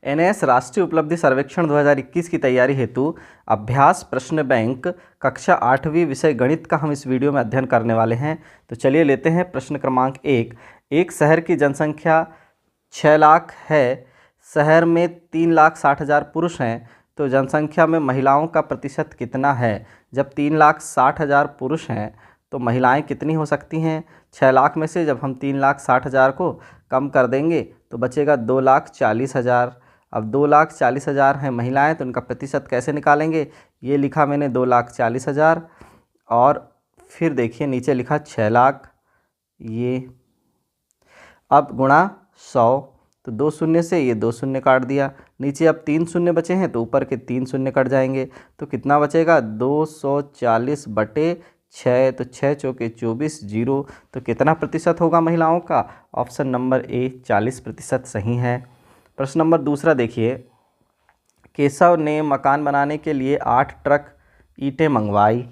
NS राष्ट्रीय उपलब्धि सर्वेक्षण 2021 की तैयारी हेतु अभ्यास प्रश्न बैंक कक्षा 8वीं विषय गणित का हम इस वीडियो में अध्ययन करने वाले हैं। तो चलिए लेते हैं प्रश्न क्रमांक 1। एक शहर की जनसंख्या 6 लाख है। शहर में 3,60,000 पुरुष हैं, तो जनसंख्या में महिलाओं का प्रतिशत कितना है? जब 3,60,000 पुरुष हैं तो महिलाएं कितनी हो सकती हैं? 6 लाख में से जब हम 3,60,000 को कम कर देंगे तो बचेगा 2,40,000। अब 2,40,000 हैं महिलाएं, तो उनका प्रतिशत कैसे निकालेंगे? ये लिखा मैंने 2,40,000 और फिर देखिए नीचे लिखा 6 लाख, ये अब गुणा 100, तो 2 शून्य से ये 2 शून्य काट दिया। नीचे अब 3 शून्य बचे हैं तो ऊपर के 3 शून्य कट जाएंगे, तो कितना बचेगा? 240/6, तो 6 चौके 24, 0। तो कितना प्रतिशत होगा महिलाओं का? ऑप्शन नंबर ए 40% सही है। प्रश्न नंबर दूसरा देखिए, केशव ने मकान बनाने के लिए 8 ट्रक ईंटें मंगवाई।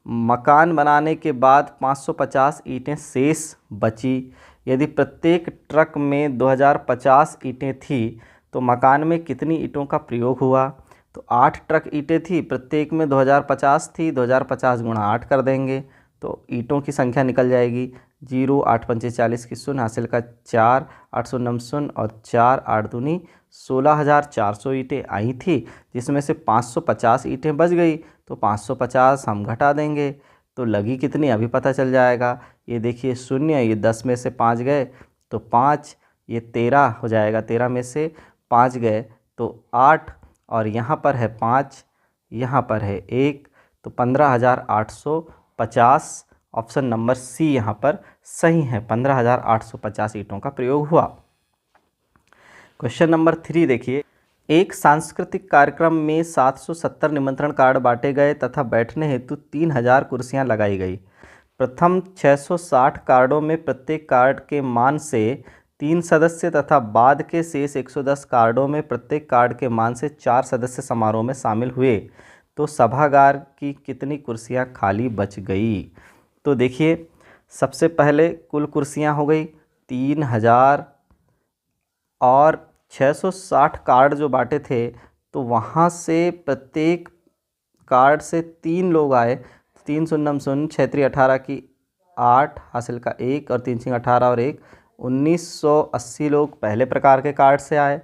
मकान बनाने के बाद 550 ईंटें शेष बची। यदि प्रत्येक ट्रक में 2050 ईंटें थी तो मकान में कितनी ईंटों का प्रयोग हुआ? तो 8 ट्रक ईंटें थी, प्रत्येक में 2050 थी, 2050 गुणा 8 कर देंगे तो ईंटों की संख्या निकल जाएगी। 0, 8 पंचे 40 की शून्य, हासिल का 4, 8 शून्य शून्य और 4, 8 दूनी 16,400 ईंटें आई थी, जिसमें से 550 ईंटें बच गई, तो 550 हम घटा देंगे तो लगी कितनी अभी पता चल जाएगा। ये देखिए शून्य, ये 10 में से 5 गए तो 5, ये 13 हो जाएगा, 13 में से 5 गए तो 8 और यहाँ पर है 5, यहाँ पर है 1, तो 15,850। ऑप्शन नंबर सी यहाँ पर सही है, 15,850 ईंटों का प्रयोग हुआ। क्वेश्चन नंबर 3 देखिए, एक सांस्कृतिक कार्यक्रम में 770 निमंत्रण कार्ड बांटे गए तथा बैठने हेतु 3,000 कुर्सियां लगाई गई। प्रथम 660 कार्डों में प्रत्येक कार्ड के मान से 3 सदस्य तथा बाद के शेष 110 कार्डों में प्रत्येक कार्ड के मान से 4 सदस्य समारोह में शामिल हुए, तो सभागार की कितनी कुर्सियां खाली बच गई? तो देखिए सबसे पहले कुल कुर्सियां हो गई 3,000 और 660 कार्ड जो बांटे थे तो वहाँ से प्रत्येक कार्ड से 3 लोग आए। 3 शून्य शून्य, 6 3 18 की 8, हासिल का 1 और 3 6 18 और 1, 1980 लोग पहले प्रकार के कार्ड से आए।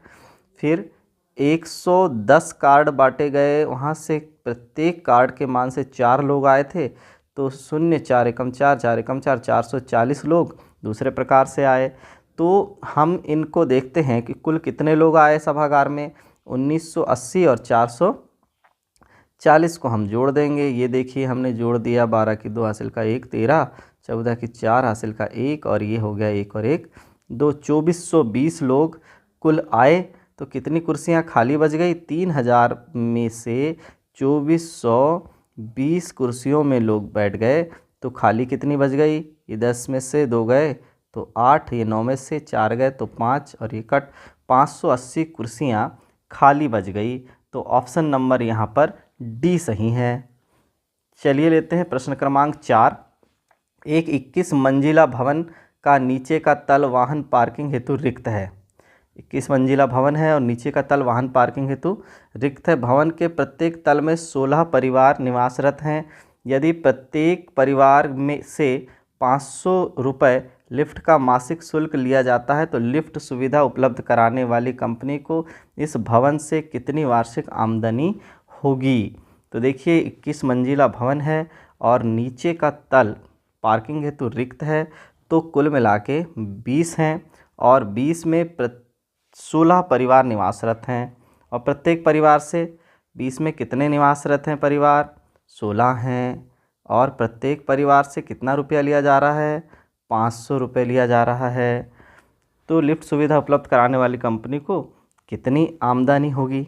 फिर 110 कार्ड बांटे गए, वहाँ से प्रत्येक कार्ड के मान से 4 लोग आए थे, तो 0 4 एकम 4 4 एकम 4, 440 लोग दूसरे प्रकार से आए। तो हम इनको देखते हैं कि कुल कितने लोग आए सभागार में। 1980 और 440 को हम जोड़ देंगे। ये देखिए हमने जोड़ दिया, 12 की 2 हासिल का 1, 13, 14 की 4 हासिल का 1 और ये हो गया 1 और 1, 2, 2420 लोग कुल आए। तो कितनी कुर्सियां खाली बच गई? 3,000 में से 2420 कुर्सियों में लोग बैठ गए, तो खाली कितनी बच गई? ये 10 में से 2 गए तो 8, ये 9 में से 4 गए तो 5 और ये कट, 580 कुर्सियां खाली बच गई। तो ऑप्शन नंबर यहाँ पर डी सही है। चलिए लेते हैं प्रश्न क्रमांक 4। एक 21 मंजिला भवन का नीचे का तल वाहन पार्किंग हेतु रिक्त है। 21 मंजिला भवन है और नीचे का तल वाहन पार्किंग हेतु रिक्त है। भवन के प्रत्येक तल में 16 परिवार निवासरत हैं। यदि प्रत्येक परिवार में से 500 रुपये लिफ्ट का मासिक शुल्क लिया जाता है तो लिफ्ट सुविधा उपलब्ध कराने वाली कंपनी को इस भवन से कितनी वार्षिक आमदनी होगी? तो देखिए 21 मंजिला भवन है और नीचे का तल पार्किंग हेतु रिक्त है, तो कुल मिला के 20 हैं और 20 में 16 परिवार निवासरत हैं और प्रत्येक परिवार से 20 में कितने निवासरत हैं परिवार? 16 हैं और प्रत्येक परिवार से कितना रुपया लिया जा रहा है? 500 रुपये लिया जा रहा है। तो लिफ्ट सुविधा उपलब्ध कराने वाली कंपनी को कितनी आमदनी होगी?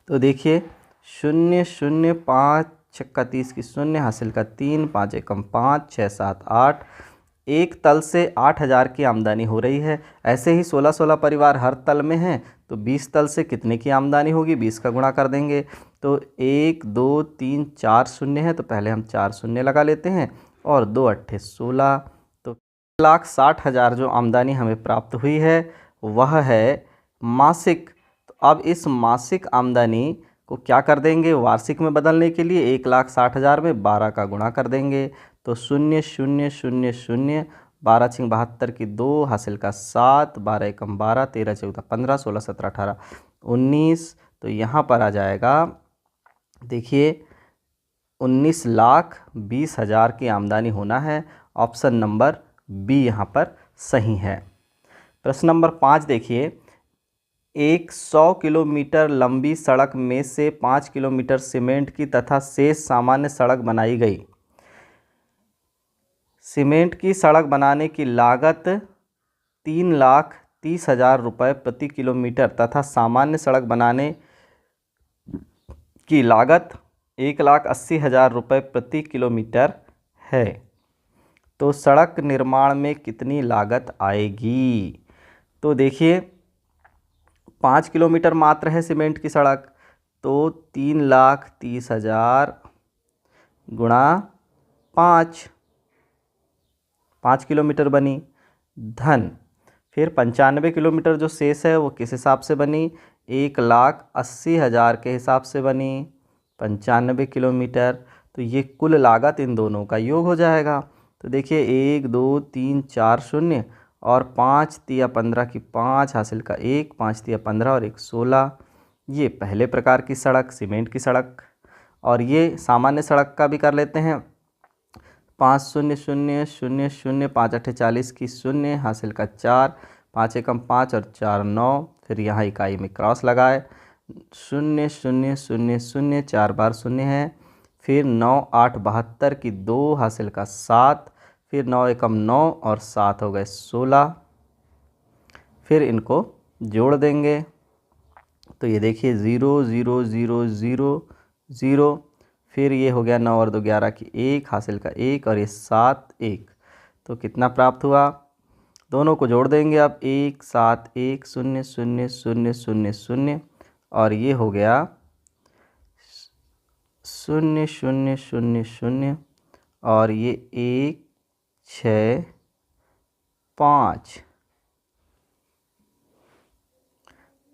तो देखिए 0 0 5 छक्का 30 की शून्य, हासिल का 3, 5 एकम 5, 6 7 8, एक तल से 8,000 की आमदनी हो रही है। ऐसे ही 16 परिवार हर तल में हैं, तो 20 तल से कितने की आमदनी होगी? 20 का गुणा कर देंगे तो 1 2 3 4 शून्य है, तो पहले हम 4 शून्य लगा लेते हैं और 2 अट्ठे 16, तो 1,60,000 जो आमदनी हमें प्राप्त हुई है वह है मासिक। तो अब इस मासिक आमदनी को क्या कर देंगे, वार्षिक में बदलने के लिए 1,60,000 में 12 का गुणा कर देंगे। तो 0 0 0 0, 12 छिंग 72 की 2, हासिल का 7, 12 एकम 12, 13 14 15, 16 17 18 19। तो यहाँ पर आ जाएगा, देखिए 19,20,000 की आमदनी होना है। ऑप्शन नंबर बी यहाँ पर सही है। प्रश्न नंबर 5 देखिए, एक 100 किलोमीटर लंबी सड़क में से 5 किलोमीटर सीमेंट की तथा शेष सामान्य सड़क बनाई गई। सीमेंट की सड़क बनाने की लागत 3,30,000 रुपये प्रति किलोमीटर तथा सामान्य सड़क बनाने की लागत 1,80,000 रुपये प्रति किलोमीटर है। तो सड़क निर्माण में कितनी लागत आएगी? तो देखिए 5 किलोमीटर मात्र है सीमेंट की सड़क, तो 3,30,000 गुणा 5 किलोमीटर बनी, धन फिर 95 किलोमीटर जो शेष है वो किस हिसाब से बनी, 1,80,000 के हिसाब से बनी 95 किलोमीटर। तो ये कुल लागत इन दोनों का योग हो जाएगा। तो देखिए 1 2 3 4 शून्य और 5 तिया 15 की 5, हासिल का 1, 5 तिया 15 और 1 16। ये पहले प्रकार की सड़क सीमेंट की सड़क। और ये सामान्य सड़क का भी कर लेते हैं, 5 0 0 0 0, 5 8 40 की 0, हासिल का 4, 5 एकम 5 और 4 9। फिर यहाँ इकाई में क्रॉस लगाए, 0 0 0 0, 4 बार 0 है। फिर 9 8 72 की 2, हासिल का 7, फिर 9 एकम 9 और 7 हो गए 16। फिर इनको जोड़ देंगे, तो ये देखिए 0 0 0 0 0। फिर ये हो गया 9 और 2 11 की 1, हासिल का 1 और ये 7 1। तो कितना प्राप्त हुआ? दोनों को जोड़ देंगे अब, 1 7 1 0 0 0 0 0 और ये हो गया 0 0 0 0 और ये 1 6 5।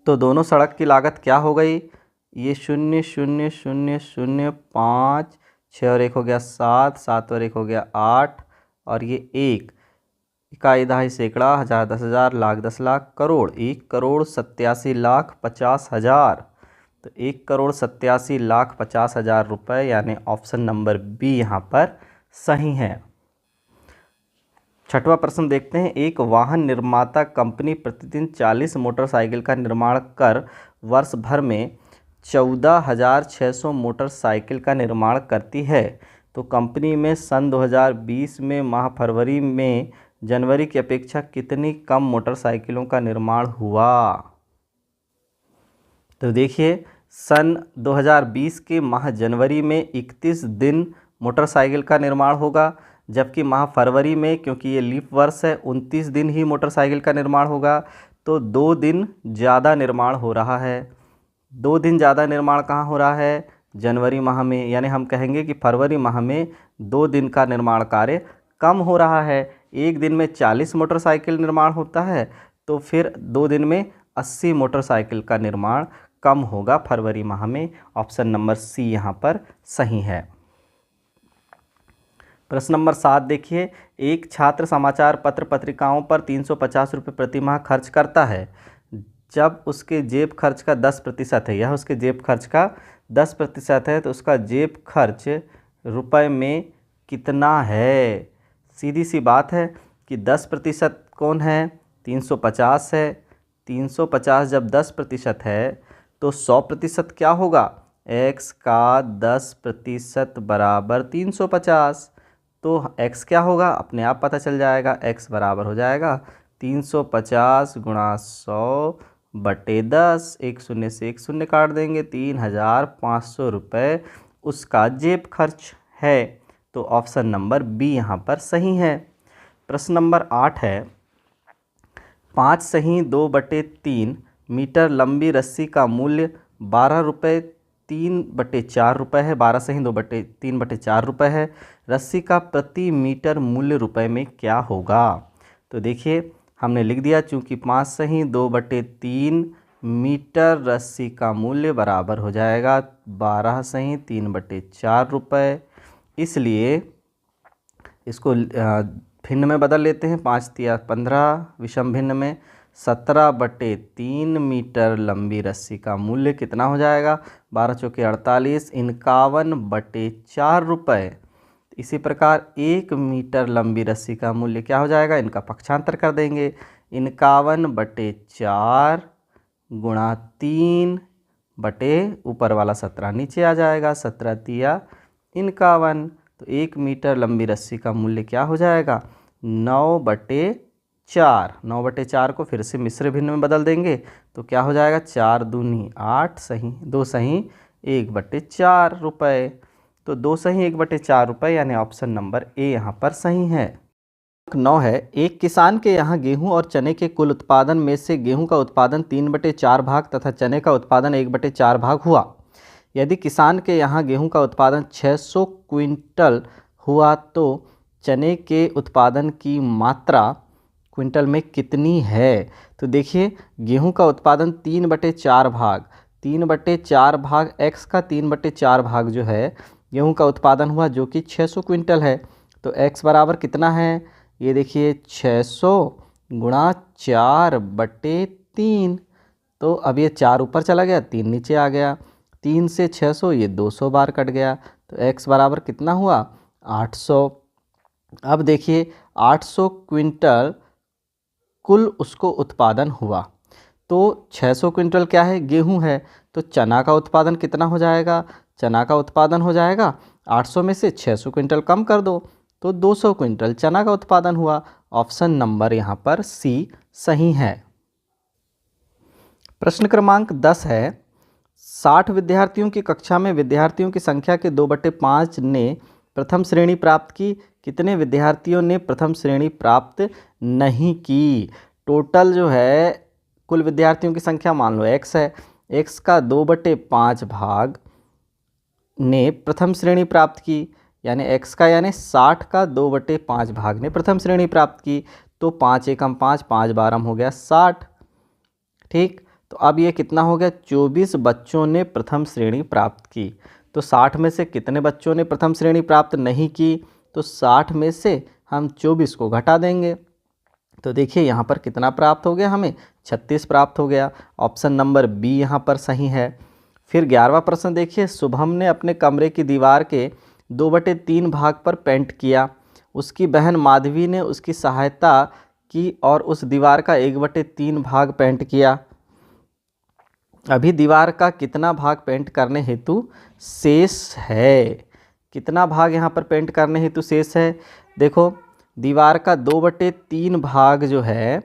तो दोनों सड़क की लागत क्या हो गई? ये 0 0 0 0 5, 6 और 1 हो गया 7, 7 और 1 हो गया 8 और ये 1, इकाई दहाई सैकड़ा, हज़ार 10,000, लाख 10 लाख, करोड़ 1,87,50,000। तो 1,87,50,000 रुपये, यानी ऑप्शन नंबर बी यहाँ पर सही है। छठवां प्रश्न देखते हैं, एक वाहन निर्माता कंपनी प्रतिदिन 40 मोटरसाइकिल का निर्माण कर वर्ष भर में 14,600 मोटरसाइकिल का निर्माण करती है। तो कंपनी में सन 2020 में माह फरवरी में जनवरी की अपेक्षा कितनी कम मोटरसाइकिलों का निर्माण हुआ? तो देखिए सन 2020 के माह जनवरी में 31 दिन मोटरसाइकिल का निर्माण होगा, जबकि माह फरवरी में, क्योंकि ये लीप वर्ष है, 29 दिन ही मोटरसाइकिल का निर्माण होगा। तो 2 दिन ज़्यादा निर्माण हो रहा है। 2 दिन ज़्यादा निर्माण कहाँ हो रहा है? जनवरी माह में, यानी हम कहेंगे कि फरवरी माह में 2 दिन का निर्माण कार्य कम हो रहा है। एक दिन में 40 मोटरसाइकिल निर्माण होता है, तो फिर 2 दिन में 80 मोटरसाइकिल का निर्माण कम होगा फरवरी माह में। ऑप्शन नंबर सी यहाँ पर सही है। प्रश्न नंबर 7 देखिए, एक छात्र समाचार पत्र पत्रिकाओं पर 350 रुपये प्रति माह खर्च करता है। जब उसके जेब खर्च का 10% है, यह उसके जेब खर्च का 10% है, तो उसका जेब खर्च रुपए में कितना है? सीधी सी बात है कि 10% कौन है? 350 है। 350 जब 10% है तो 100% क्या होगा? x का 10% बराबर 350। तो x क्या होगा अपने आप पता चल जाएगा, x बराबर हो जाएगा 350 गुणा 100 बटे 10। एक शून्य से एक शून्य काट देंगे, 3,500 रुपये उसका जेब खर्च है। तो ऑप्शन नंबर बी यहाँ पर सही है। प्रश्न नंबर 8 है, 5 सही 2/3 मीटर लंबी रस्सी का मूल्य 12 रुपये 3/4 रुपये है। 12 सही 2/3/4 रुपये है। रस्सी का प्रति मीटर मूल्य रुपए में क्या होगा? तो देखिए हमने लिख दिया, चूँकि 5 सही 2/3 मीटर रस्सी का मूल्य बराबर हो जाएगा 12 सही 3/4 रुपये। इसलिए इसको भिन्न में बदल लेते हैं। 5 तिया 15 विषम भिन्न में 17/3 मीटर लंबी रस्सी का मूल्य कितना हो जाएगा? 12 चौके 48 51/4 रुपये। इसी प्रकार 1 मीटर लंबी रस्सी का मूल्य क्या हो जाएगा? इनका पक्षांतर कर देंगे। 51/4 गुणा 3 बटे ऊपर वाला 17 नीचे आ जाएगा। 17 तिया 51। तो 1 मीटर लंबी रस्सी का मूल्य क्या हो जाएगा? 9/4। 9/4 को फिर से मिश्र भिन्न में बदल देंगे तो क्या हो जाएगा? 4 दूनी 8 सही 2 सही 1/4 रुपये। तो 2 सही 1/4 रुपये यानी ऑप्शन नंबर ए यहाँ पर सही है। 9 है, एक किसान के यहाँ गेहूं और चने के कुल उत्पादन में से गेहूं का उत्पादन 3/4 भाग तथा चने का उत्पादन 1/4 भाग हुआ। यदि किसान के यहाँ गेहूं का उत्पादन 600 क्विंटल हुआ तो चने के उत्पादन की मात्रा क्विंटल में कितनी है? तो देखिए गेहूं का उत्पादन 3/4 भाग 3/4 भाग x का 3/4 भाग जो है गेहूं का उत्पादन हुआ जो कि 600 क्विंटल है। तो x बराबर कितना है? ये देखिए 600 गुणा 4/3। तो अब ये 4 ऊपर चला गया 3 नीचे आ गया। 3 से 600 ये 200 बार कट गया। तो x बराबर कितना हुआ? 800। अब देखिए 800 क्विंटल कुल उसको उत्पादन हुआ। तो 600 क्विंटल क्या है? गेहूं है। तो चना का उत्पादन कितना हो जाएगा? चना का उत्पादन हो जाएगा 800 में से 600 क्विंटल कम कर दो तो 200 क्विंटल चना का उत्पादन हुआ। ऑप्शन नंबर यहाँ पर सी सही है। प्रश्न क्रमांक 10 है, 60 विद्यार्थियों की कक्षा में विद्यार्थियों की संख्या के 2/5 ने प्रथम श्रेणी प्राप्त की। कितने विद्यार्थियों ने प्रथम श्रेणी प्राप्त नहीं की? टोटल जो है कुल विद्यार्थियों की संख्या मान लो x है, x का 2/5 भाग ने प्रथम श्रेणी प्राप्त की यानी x का यानी 60 का 2/5 भाग ने प्रथम श्रेणी प्राप्त की। तो 5 एकम 5 5 बारम हो गया 60। ठीक, तो अब ये कितना हो गया? 24 बच्चों ने प्रथम श्रेणी प्राप्त की। तो 60 में से कितने बच्चों ने प्रथम श्रेणी प्राप्त नहीं की? तो 60 में से हम 24 को घटा देंगे। तो देखिए यहाँ पर कितना प्राप्त हो गया? हमें 36 प्राप्त हो गया। ऑप्शन नंबर बी यहाँ पर सही है। फिर 11वां प्रश्न देखिए, शुभम ने अपने कमरे की दीवार के 2/3 भाग पर पेंट किया। उसकी बहन माधवी ने उसकी सहायता की और उस दीवार का 1/3 भाग पेंट किया। अभी दीवार का कितना भाग पेंट करने हेतु शेष है? कितना भाग यहाँ पर पेंट करने हेतु शेष है? देखो दीवार का 2/3 भाग जो है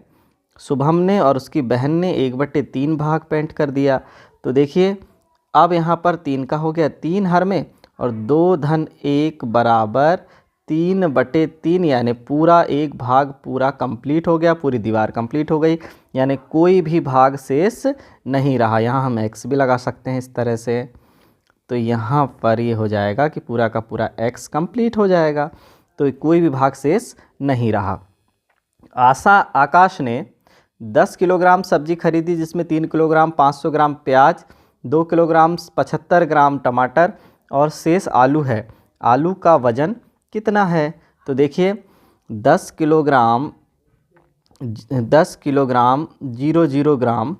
शुभम ने और उसकी बहन ने 1/3 भाग पेंट कर दिया। तो देखिए अब यहाँ पर 3 का हो गया 3 हर में और 2 धन 1 बराबर 3/3 यानी पूरा एक भाग पूरा कंप्लीट हो गया, पूरी दीवार कंप्लीट हो गई यानी कोई भी भाग शेष नहीं रहा। यहाँ हम x भी लगा सकते हैं इस तरह से। तो यहाँ पर ये हो जाएगा कि पूरा का पूरा x कंप्लीट हो जाएगा तो कोई भी भाग शेष नहीं रहा। आकाश ने 10 किलोग्राम सब्जी खरीदी जिसमें 3 किलोग्राम 500 ग्राम प्याज, 2 किलोग्राम 75 ग्राम टमाटर और शेष आलू है। आलू का वजन कितना है? तो देखिए 10 किलोग्राम 00 ग्राम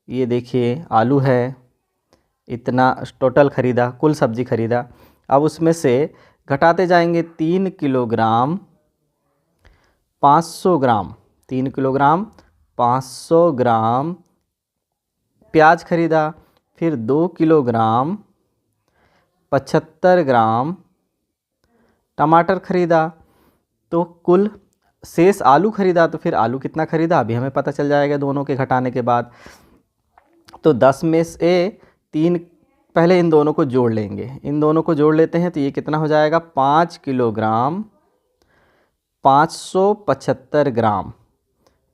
ये देखिए आलू है, इतना टोटल खरीदा, कुल सब्जी खरीदा। अब उसमें से घटाते जाएंगे 3 किलोग्राम 500 ग्राम 3 किलोग्राम 500 ग्राम प्याज खरीदा, फिर 2 किलोग्राम 75 ग्राम टमाटर खरीदा। तो कुल शेष आलू खरीदा। तो फिर आलू कितना खरीदा अभी हमें पता चल जाएगा दोनों के घटाने के बाद। तो 10 में से 3 पहले इन दोनों को जोड़ लेंगे, इन दोनों को जोड़ लेते हैं तो ये कितना हो जाएगा? 5 किलोग्राम 575 ग्राम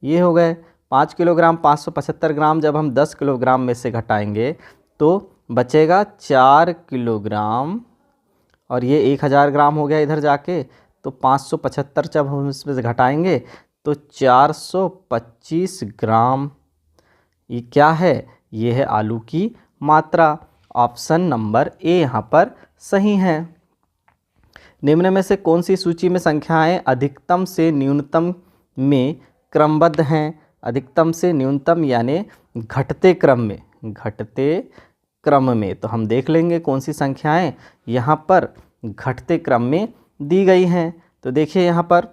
ये हो गए। 5 किलोग्राम 575 ग्राम जब हम 10 किलोग्राम में से घटाएंगे तो बचेगा 4 किलोग्राम और ये 1000 ग्राम हो गया इधर जाके। तो 575 जब हम इसमें से घटाएंगे तो 425 ग्राम ये क्या है? ये है आलू की मात्रा। ऑप्शन नंबर ए यहाँ पर सही है। निम्न में से कौन सी सूची में संख्याएं अधिकतम से न्यूनतम में क्रमबद्ध हैं? अधिकतम से न्यूनतम यानी घटते क्रम में, घटते क्रम में। तो हम देख लेंगे कौन सी संख्याएं यहाँ पर घटते क्रम में दी गई हैं। तो देखिए यहाँ पर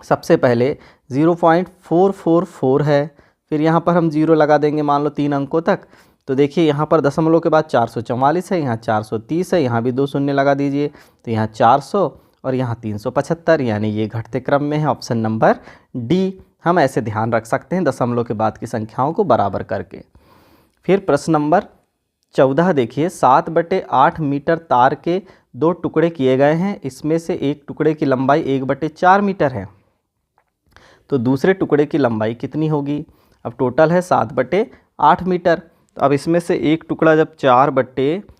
सबसे पहले 0.444 है, फिर यहाँ पर हम 0 लगा देंगे मान लो 3 अंकों तक। तो देखिए यहाँ पर दशमलव के बाद 444 है, यहाँ 430 है, यहाँ भी 2 शून्य लगा दीजिए, तो यहाँ 400 और यहाँ 375, यानी ये घटते क्रम में है। Option number D. हम ऐसे ध्यान रख सकते हैं दशमलव के बाद की संख्याओं को बराबर करके। फिर प्रश्न नंबर 14 देखिए, 7/8 मीटर तार के 2 टुकड़े किए गए हैं। इसमें से एक टुकड़े की लंबाई 1/4 मीटर है, तो दूसरे टुकड़े की लंबाई कितनी होगी? अब टोटल है 7/8 मीटर। तो अब इसमें से एक टुकड़ा जब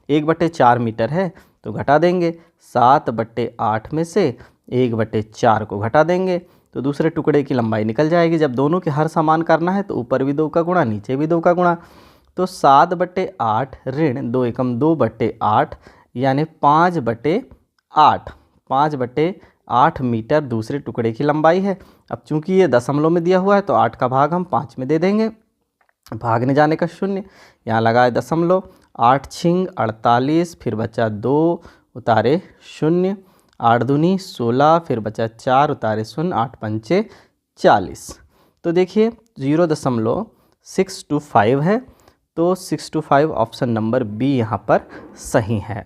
1/4 मीटर है तो घटा देंगे, 7/8 में से 1/4 को घटा देंगे तो दूसरे टुकड़े की लंबाई निकल जाएगी। जब दोनों के हर समान करना है तो ऊपर भी 2 का गुणा, नीचे भी 2 का गुणा। तो 7/8 ऋण 2 एकम 2/8 यानी 5/8, 5/8 मीटर दूसरे टुकड़े की लंबाई है। अब चूंकि ये दशमलव में दिया हुआ है तो 8 का भाग हम 5 में दे देंगे, भागने जाने का शून्य, यहाँ लगाए दशमलव, 8 छिंग 48, फिर बचा 2 उतारे 0, 8 दूनी 16, फिर बचा 4 उतारे 0, 8 पंचे 40। तो देखिए 0.625 है, तो 625 ऑप्शन नंबर बी यहाँ पर सही है।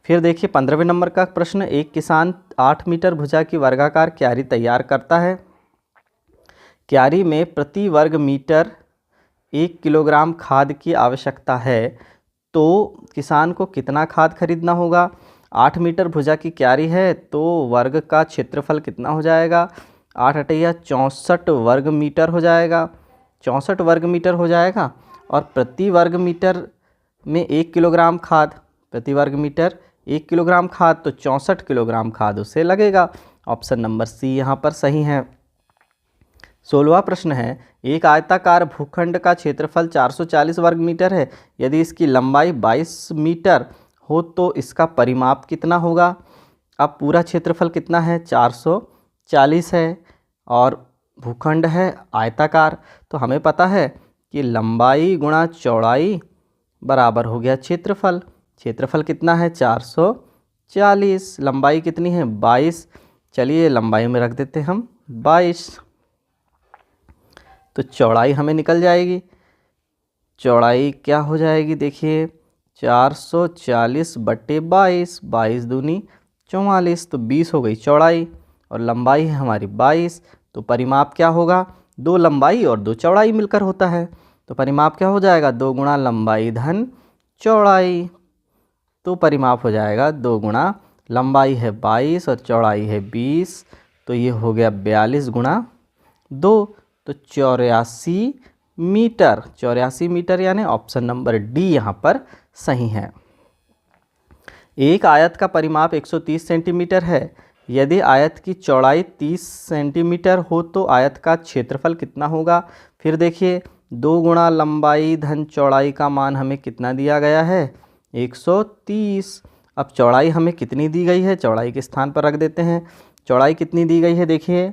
फिर देखिए 15वें नंबर का प्रश्न, एक किसान 8 मीटर भुजा की वर्गाकार क्यारी तैयार करता है। क्यारी में प्रति वर्ग मीटर 1 किलोग्राम खाद की आवश्यकता है, तो किसान को कितना खाद खरीदना होगा? 8 मीटर भुजा की क्यारी है तो वर्ग का क्षेत्रफल कितना हो जाएगा? 8 अटैया 64 वर्ग मीटर हो जाएगा, 64 वर्ग मीटर हो जाएगा। और प्रति वर्ग मीटर में 1 किलोग्राम खाद, प्रति वर्ग मीटर 1 किलोग्राम खाद, तो 64 किलोग्राम खाद उसे लगेगा। ऑप्शन नंबर सी यहाँ पर सही है। 16वां प्रश्न है, एक आयताकार भूखंड का क्षेत्रफल 440 वर्ग मीटर है। यदि इसकी लंबाई 22 मीटर हो तो इसका परिमाप कितना होगा? अब पूरा क्षेत्रफल कितना है? 440 है और भूखंड है आयताकार, तो हमें पता है कि लंबाई गुणा चौड़ाई बराबर हो गया क्षेत्रफल। क्षेत्रफल कितना है? 440, लंबाई कितनी है? 22। चलिए लंबाई में रख देते हम 22, तो चौड़ाई हमें निकल जाएगी। चौड़ाई क्या हो जाएगी? देखिए 440/22, 22 दूनी 44, तो 20 हो गई चौड़ाई, और लंबाई है हमारी 22। तो परिमाप क्या होगा? 2 लंबाई और 2 चौड़ाई मिलकर होता है, तो परिमाप क्या हो जाएगा? 2 गुणा लंबाई धन चौड़ाई। तो परिमाप हो जाएगा 2 गुणा लंबाई है 22 और चौड़ाई है 20, तो ये हो गया 42 गुणा 2, तो 84 मीटर। 84 मीटर यानी ऑप्शन नंबर डी यहाँ पर सही है। एक आयत का परिमाप 130 सेंटीमीटर है। यदि आयत की चौड़ाई 30 सेंटीमीटर हो तो आयत का क्षेत्रफल कितना होगा? फिर देखिए 2 गुणा लंबाई धन चौड़ाई का मान हमें कितना दिया गया है? 130। अब चौड़ाई हमें कितनी दी गई है? चौड़ाई के स्थान पर रख देते हैं। चौड़ाई कितनी दी गई है? देखिए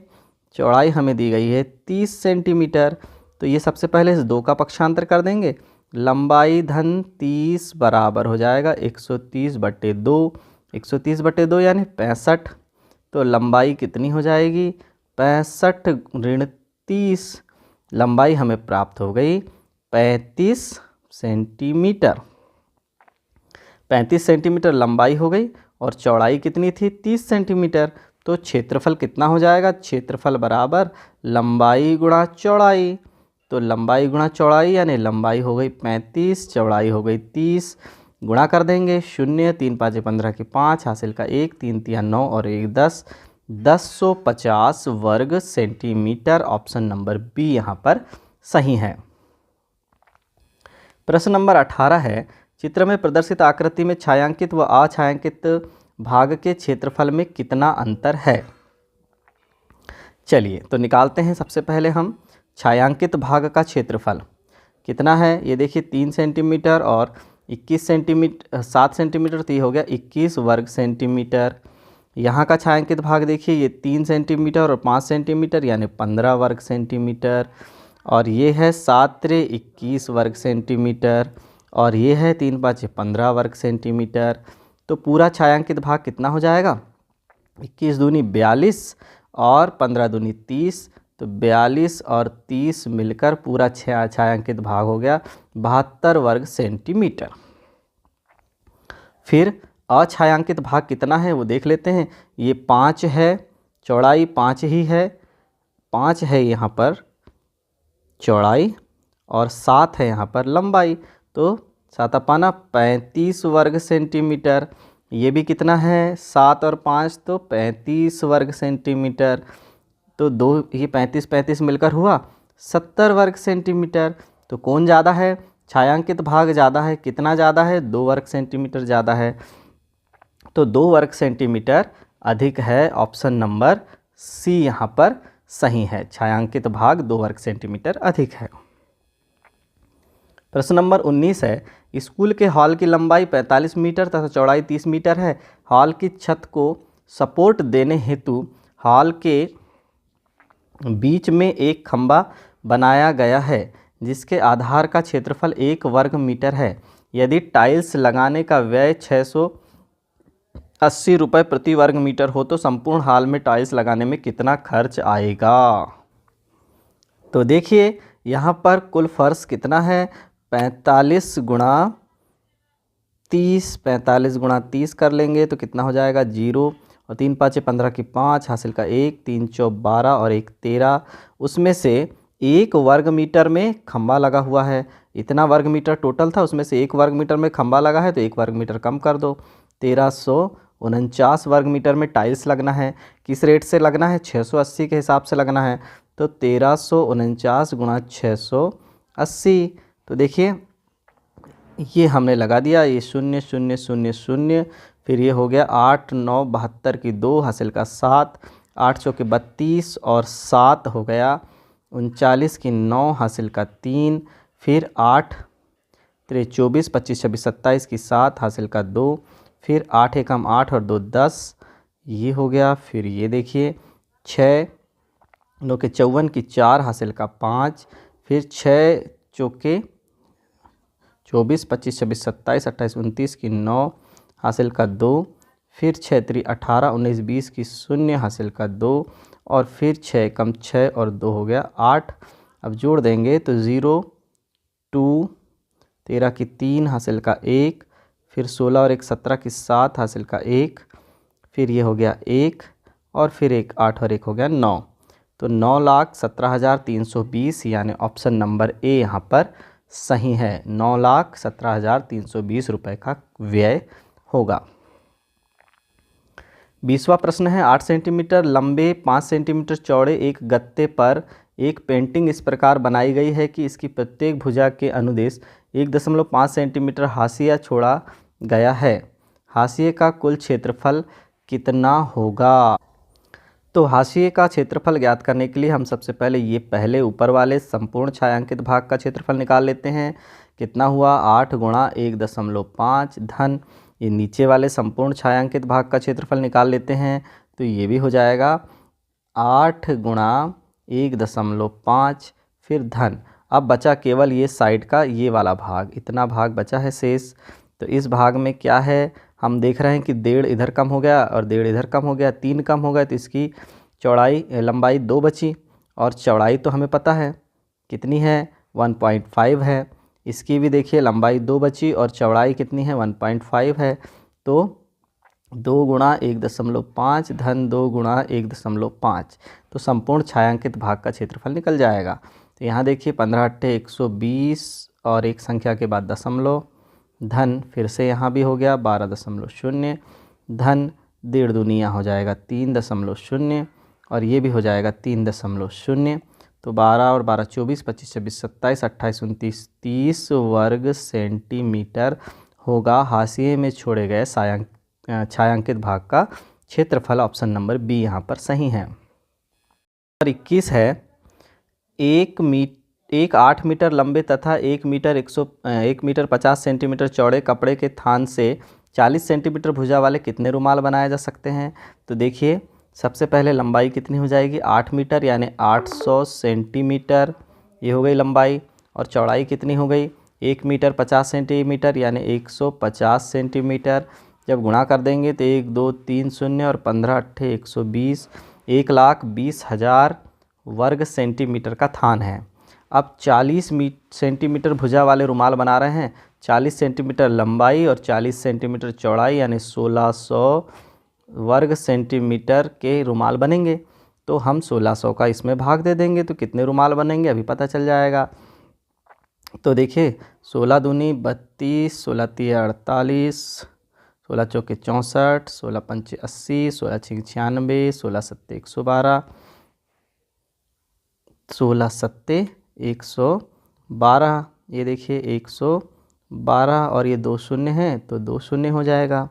चौड़ाई हमें दी गई है 30 सेंटीमीटर, तो ये सबसे पहले इस 2 का पक्षांतर कर देंगे। लंबाई धन 30 बराबर हो जाएगा 130/2, 130/2 यानी 65। तो लंबाई कितनी हो जाएगी? 65 ऋण 30, लंबाई हमें प्राप्त हो गई 35 सेंटीमीटर। 35 सेंटीमीटर लंबाई हो गई और चौड़ाई कितनी थी? 30 सेंटीमीटर। तो क्षेत्रफल कितना हो जाएगा? क्षेत्रफल बराबर लंबाई गुणा चौड़ाई। तो लंबाई गुणा चौड़ाई यानी लंबाई हो गई 35, चौड़ाई हो गई 30, गुणा कर देंगे 0, 3 5 15 के 5, हासिल का 1, 3 3 9 और 1 10, 1050 वर्ग सेंटीमीटर। ऑप्शन नंबर बी यहाँ पर सही है। प्रश्न नंबर 18 है, चित्र में प्रदर्शित आकृति में छायांकित व अछायांकित भाग के क्षेत्रफल में कितना अंतर है? चलिए तो निकालते हैं। सबसे पहले हम छायांकित भाग का क्षेत्रफल। कितना है ये देखिए 3 सेंटीमीटर और 21 सेंटीमीटर 7 सेंटीमीटर, तो ये हो गया 21 वर्ग सेंटीमीटर। यहाँ का छायांकित भाग देखिए ये 3 सेंटीमीटर और 5 सेंटीमीटर यानी 15 वर्ग सेंटीमीटर, और ये है 7 त्रे 21 वर्ग सेंटीमीटर, और ये है 3 पाँचे 15 वर्ग सेंटीमीटर। तो पूरा छायांकित भाग कितना हो जाएगा, 21 दूनी 42 और 15 दूनी 30, तो 42 और 30 मिलकर पूरा छायांकित भाग हो गया 72 वर्ग सेंटीमीटर। फिर अछायांकित भाग कितना है वो देख लेते हैं। ये 5 है, चौड़ाई 5 ही है, 5 है यहाँ पर चौड़ाई और 7 है यहाँ पर लंबाई, तो 7 पाना 35 वर्ग सेंटीमीटर। ये भी कितना है 7 और 5 तो 35 वर्ग सेंटीमीटर, तो दो ये 35 मिलकर हुआ 70 वर्ग सेंटीमीटर। तो कौन ज़्यादा है, छायांकित भाग ज़्यादा है। कितना ज़्यादा है, 2 वर्ग सेंटीमीटर ज़्यादा है, तो 2 वर्ग सेंटीमीटर अधिक है। ऑप्शन नंबर सी यहाँ पर सही है, छायांकित भाग 2 वर्ग सेंटीमीटर अधिक है। प्रश्न नंबर 19 है, स्कूल के हॉल की लंबाई 45 मीटर तथा चौड़ाई 30 मीटर है। हॉल की छत को सपोर्ट देने हेतु हॉल के बीच में एक खंभा बनाया गया है जिसके आधार का क्षेत्रफल 1 वर्ग मीटर है। यदि टाइल्स लगाने का व्यय 680 रुपये प्रति वर्ग मीटर हो तो संपूर्ण हॉल में टाइल्स लगाने में कितना खर्च आएगा। तो देखिए यहाँ पर कुल फर्श कितना है, 45 गुणा 30 कर लेंगे तो कितना हो जाएगा 0, और 3 पाँचे 15 की 5 हासिल का 1, 3 चौक 12 और 1 13। उसमें से 1 वर्ग मीटर में खंभा लगा हुआ है, इतना वर्ग मीटर टोटल था, उसमें से 1 वर्ग मीटर में खंभा लगा है तो 1 वर्ग मीटर कम कर दो। 1349 वर्ग मीटर में टाइल्स लगना है, किस रेट से लगना है, 680 के हिसाब से लगना है, तो 1349 गुणा 680। तो देखिए ये हमने लगा दिया, ये 0 0 0 0, फिर ये हो गया 8 9 72 की 2 हासिल का 7, 8 चौके 32 और 7 हो गया 39 की 9 हासिल का 3, फिर 8 त्रे 24 25 26 27 की 7 हासिल का 2, फिर 8 एकम 8 और 2 10, ये हो गया। फिर ये देखिए 6 9 के 54 की 4 हासिल का 5, फिर 6 चौके 24 25 26 27 28 29 की 9 हासिल का 2, फिर 6 3 18 19 20 की 0 हासिल का 2, और फिर 6 कम 6 और 2 हो गया 8। अब जोड़ देंगे तो 0 2 13 की 3 हासिल का 1, फिर 16 और 1 17 की 7 हासिल का 1, फिर ये हो गया 1, और फिर 1 8 और 1 हो गया 9, तो 9,17,320 यानी ऑप्शन नंबर ए यहाँ पर सही है। 9,17,320 रुपये का व्यय होगा। 20वां प्रश्न है, 8 सेंटीमीटर लंबे 5 सेंटीमीटर चौड़े एक गत्ते पर एक पेंटिंग इस प्रकार बनाई गई है कि इसकी प्रत्येक भुजा के अनुदेश 1.5 सेंटीमीटर हाशिया छोड़ा गया है। हाशिए का कुल क्षेत्रफल कितना होगा। तो हाशिए का क्षेत्रफल ज्ञात करने के लिए हम सबसे पहले ये पहले ऊपर वाले संपूर्ण छायांकित भाग का क्षेत्रफल निकाल लेते हैं। कितना हुआ 8 गुणा 1.5 धन ये नीचे वाले संपूर्ण छायांकित भाग का क्षेत्रफल निकाल लेते हैं, तो ये भी हो जाएगा 8 गुणा 1.5 फिर धन। अब बचा केवल ये साइड का ये वाला भाग, इतना भाग बचा है शेष। तो इस भाग में क्या है, हम देख रहे हैं कि 1.5 इधर कम हो गया और 1.5 इधर कम हो गया, 3 कम हो गया, तो इसकी लंबाई 2 बची, और चौड़ाई तो हमें पता है कितनी है 1.5 है। इसकी भी देखिए लंबाई 2 बची और चौड़ाई कितनी है 1.5 है, तो 2 गुणा 1.5 धन 2 गुणा 1.5, तो संपूर्ण छायांकित भाग का क्षेत्रफल निकल जाएगा। तो यहाँ देखिए 15 × 120 और एक संख्या के बाद दशमलव धन, फिर से यहाँ भी हो गया 12.0 धन 1.5 दूनी यहाँ हो जाएगा 3.0 और ये भी हो जाएगा 3.0, तो 12 और 12 24 25 26 27 28 29 30 वर्ग सेंटीमीटर होगा हाशिए में छोड़े गए छायांकित भाग का क्षेत्रफल। ऑप्शन नंबर बी यहाँ पर सही है। नंबर 21 है, 1 एक 8 मीटर लंबे तथा 1 मीटर 50 सेंटीमीटर चौड़े कपड़े के थान से 40 सेंटीमीटर भुजा वाले कितने रुमाल बनाए जा सकते हैं। तो देखिए सबसे पहले लंबाई कितनी हो जाएगी 8 मीटर यानी 800 सेंटीमीटर, ये हो गई लंबाई। और चौड़ाई कितनी हो गई 1 मीटर 50 सेंटीमीटर यानी 150 सेंटीमीटर। जब गुणा कर देंगे तो 1 2 3 शून्य और 15 अट्ठे 120, 1,20,000 वर्ग सेंटीमीटर का थान है। अब 40 सेंटीमीटर भुजा वाले रुमाल बना रहे हैं, 40 सेंटीमीटर लंबाई और 40 सेंटीमीटर चौड़ाई यानी 1600 वर्ग सेंटीमीटर के रुमाल बनेंगे। तो हम 1600 का इसमें भाग दे देंगे तो कितने रुमाल बनेंगे अभी पता चल जाएगा। तो देखिए 16 दूनी 32, 16 तिया 48, 16 चौके 64, 16 पंचे 80, 16 छिक 96, 16 सत्ते 112, 16 सत्ते 112। ये देखिए 112 और ये 2 शून्य हैं तो 2 शून्य हो जाएगा।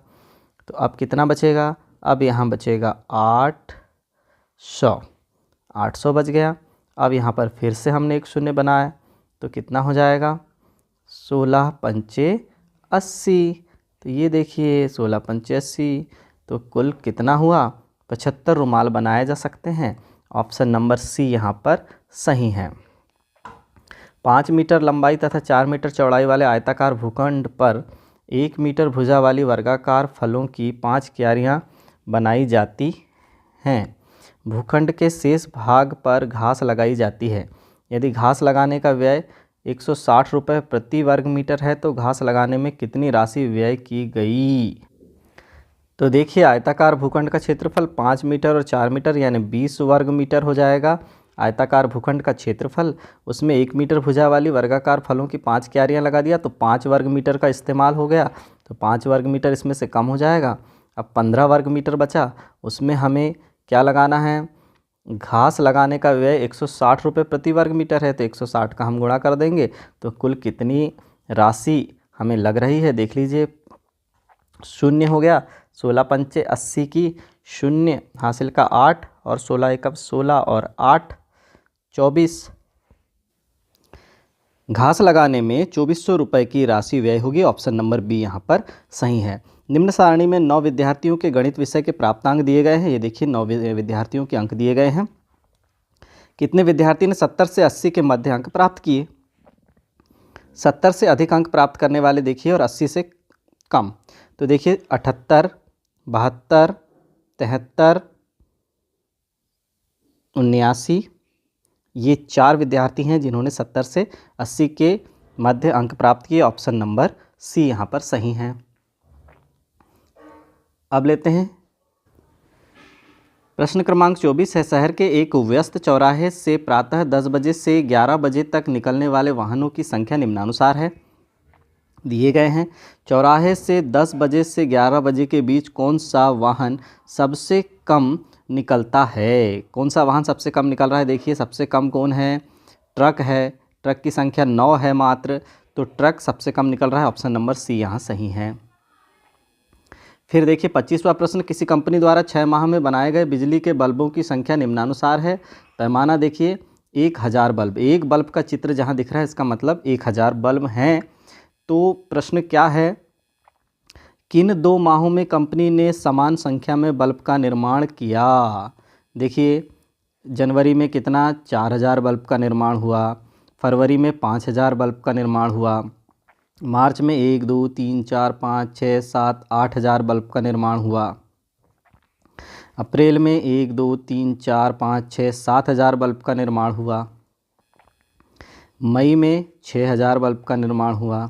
तो अब कितना बचेगा, अब यहाँ बचेगा 800, 800 बच गया। अब यहाँ पर फिर से हमने एक शून्य बनाया तो कितना हो जाएगा 16 पंचे 80। तो ये देखिए 16 पंचे 80 तो कुल कितना हुआ 75 रुमाल बनाए जा सकते हैं। ऑप्शन नंबर सी यहाँ पर सही है। 5 मीटर लंबाई तथा 4 मीटर चौड़ाई वाले आयताकार भूखंड पर 1 मीटर भुजा वाली वर्गाकार फलों की 5 क्यारियाँ बनाई जाती हैं। भूखंड के शेष भाग पर घास लगाई जाती है। यदि घास लगाने का व्यय 160 रुपये प्रति वर्ग मीटर है तो घास लगाने में कितनी राशि व्यय की गई। तो देखिए आयताकार भूखंड का क्षेत्रफल 5 मीटर और 4 मीटर यानी 20 वर्ग मीटर हो जाएगा। आयताकार भूखंड का क्षेत्रफल, उसमें 1 मीटर भुजा वाली वर्गाकार फलों की 5 क्यारियाँ लगा दिया तो 5 वर्ग मीटर का इस्तेमाल हो गया। तो 5 वर्ग मीटर इसमें से कम हो जाएगा। अब 15 वर्ग मीटर बचा, उसमें हमें क्या लगाना है, घास लगाने का व्यय 160 रुपये प्रति वर्ग मीटर है तो 160 का हम गुणा कर देंगे तो कुल कितनी राशि हमें लग रही है देख लीजिए। शून्य हो गया, 16 पंचे 80 की शून्य हासिल का 8 और 16 एकम 16 और 8 24। घास लगाने में 2400 रुपये की राशि व्यय होगी। ऑप्शन नंबर बी यहाँ पर सही है। निम्न सारणी में 9 विद्यार्थियों के गणित विषय के प्राप्तांक दिए गए हैं। ये देखिए 9 विद्यार्थियों के अंक दिए गए हैं। कितने विद्यार्थी ने 70 से 80 के मध्य अंक प्राप्त किए। 70 से अधिक अंक प्राप्त करने वाले देखिए और 80 से कम। तो देखिए 78, 72, 73, 79, ये 4 विद्यार्थी हैं जिन्होंने 70 से 80 के मध्य अंक प्राप्त किए। ऑप्शन नंबर सी यहाँ पर सही है। अब लेते हैं प्रश्न क्रमांक 24 है। शहर के एक व्यस्त चौराहे से प्रातः 10 बजे से 11 बजे तक निकलने वाले वाहनों की संख्या निम्नानुसार है। दिए गए हैं चौराहे से 10 बजे से 11 बजे के बीच कौन सा वाहन सबसे कम निकलता है। कौन सा वाहन सबसे कम निकल रहा है, देखिए सबसे कम कौन है, ट्रक है। ट्रक की संख्या 9 है मात्र, तो ट्रक सबसे कम निकल रहा है। ऑप्शन नंबर सी यहाँ सही है। फिर देखिए 25वां प्रश्न, किसी कंपनी द्वारा 6 माह में बनाए गए बिजली के बल्बों की संख्या निम्नानुसार है। पैमाना देखिए 1000 बल्ब, एक बल्ब का चित्र जहाँ दिख रहा है इसका मतलब 1000 बल्ब हैं। तो प्रश्न क्या है, किन 2 माहों में कंपनी ने समान संख्या में बल्ब का निर्माण किया। देखिए जनवरी में कितना 4000 बल्ब का निर्माण हुआ, फरवरी में 5000 बल्ब का निर्माण हुआ, मार्च में 1 2 3 4 5 6 7 8000 बल्ब का निर्माण हुआ, अप्रैल में 1 2 3 4 5 6 7000 बल्ब का निर्माण हुआ, मई में 6000 बल्ब का निर्माण हुआ,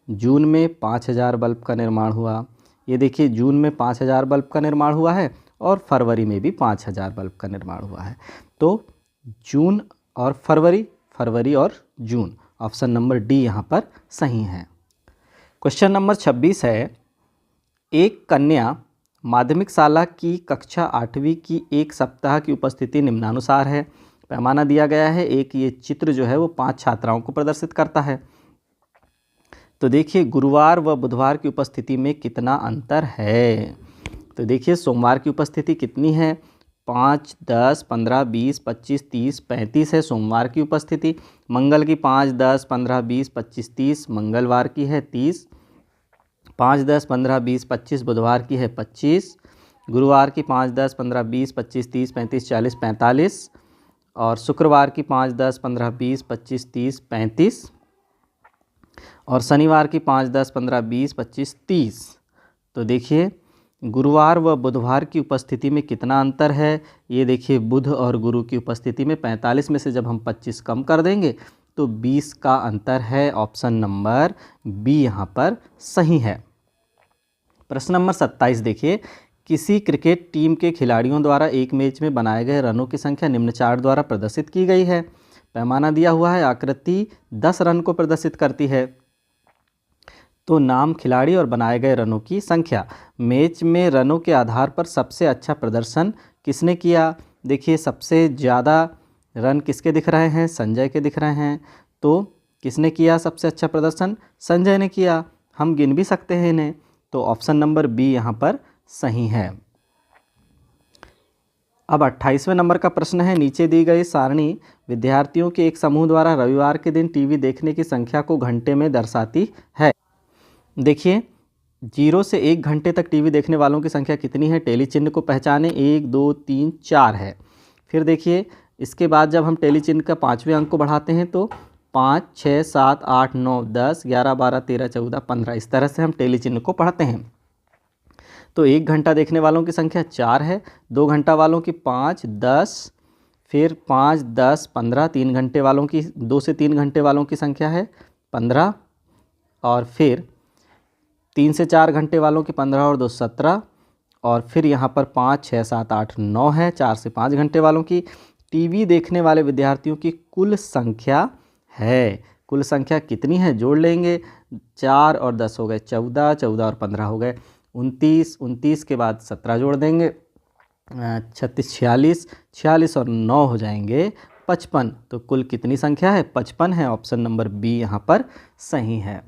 जून में 5000 बल्ब का निर्माण हुआ। ये देखिए जून में 5000 बल्ब का निर्माण हुआ है और फरवरी में भी 5000 बल्ब का निर्माण हुआ है। तो जून और फरवरी और जून, ऑप्शन नंबर डी यहाँ पर सही है। क्वेश्चन नंबर 26 है। एक कन्या माध्यमिक शाला की कक्षा 8वीं की एक सप्ताह की उपस्थिति निम्नानुसार है। पैमाना दिया गया है। एक ये चित्र जो है वो 5 छात्राओं को प्रदर्शित करता है। तो देखिए गुरुवार व बुधवार की उपस्थिति में कितना अंतर है। तो देखिए सोमवार की उपस्थिति कितनी है 5, 10, 15, 20, 25, 30, 35 है सोमवार की उपस्थिति। मंगल की 5, 10, 15, 20, 25, 30 मंगलवार की है 30। 5, 10, 15, 20, 25 बुधवार की है 25। गुरुवार की 5, 10, 15, 20, 25, 30, 35, 40, 45 और शुक्रवार की 5, 10, 15, 20, 25, 30, 35 और शनिवार की 5, 10, 15, 20, 25, 30। तो देखिए गुरुवार व बुधवार की उपस्थिति में कितना अंतर है। ये देखिए बुध और गुरु की उपस्थिति में 45 में से जब हम 25 कम कर देंगे तो 20 का अंतर है। ऑप्शन नंबर बी यहाँ पर सही है। प्रश्न नंबर 27 देखिए, किसी क्रिकेट टीम के खिलाड़ियों द्वारा एक मैच में बनाए गए रनों की संख्या निम्न चार्ट द्वारा प्रदर्शित की गई है। पैमाना दिया हुआ है, आकृति 10 रन को प्रदर्शित करती है। तो नाम खिलाड़ी और बनाए गए रनों की संख्या। मैच में रनों के आधार पर सबसे अच्छा प्रदर्शन किसने किया। देखिए सबसे ज़्यादा रन किसके दिख रहे हैं, संजय के दिख रहे हैं। तो किसने किया सबसे अच्छा प्रदर्शन, संजय ने किया। हम गिन भी सकते हैं इन्हें। तो ऑप्शन नंबर बी यहाँ पर सही है। अब 28वें नंबर का प्रश्न है, नीचे दी गई सारणी विद्यार्थियों के एक समूह द्वारा रविवार के दिन टीवी देखने की संख्या को घंटे में दर्शाती है। देखिए 0 से 1 घंटे तक टीवी देखने वालों की संख्या कितनी है। टेली चिन्ह को पहचाने 1, 2, 3, 4 है। फिर देखिए इसके बाद जब हम टेली चिन्ह का 5वें अंक को बढ़ाते हैं तो 5, 6, 7, 8, 9, 10, 11, 12, 13, 14, 15 इस तरह से हम टेली चिन्ह को पढ़ते हैं। तो 1 घंटा देखने वालों की संख्या 4 है। 2 घंटा वालों की 5, 10, फिर 5, 10, 15। 3 घंटे वालों की 2 से 3 घंटे वालों की संख्या है 15 और फिर 3 से 4 घंटे वालों की 15 और 2 17 और फिर यहाँ पर 5, 6, 7, 8, 9 है। 4 से 5 घंटे वालों की टीवी देखने वाले विद्यार्थियों की कुल संख्या है। कुल संख्या कितनी है जोड़ लेंगे, 4 और 10 हो गए 14, 14 और 15 हो गए 29, 29 के बाद 17 जोड़ देंगे 36, 46, 46 और 9 हो जाएंगे 55। तो कुल कितनी संख्या है, 55 है। ऑप्शन नंबर बी यहाँ पर सही है।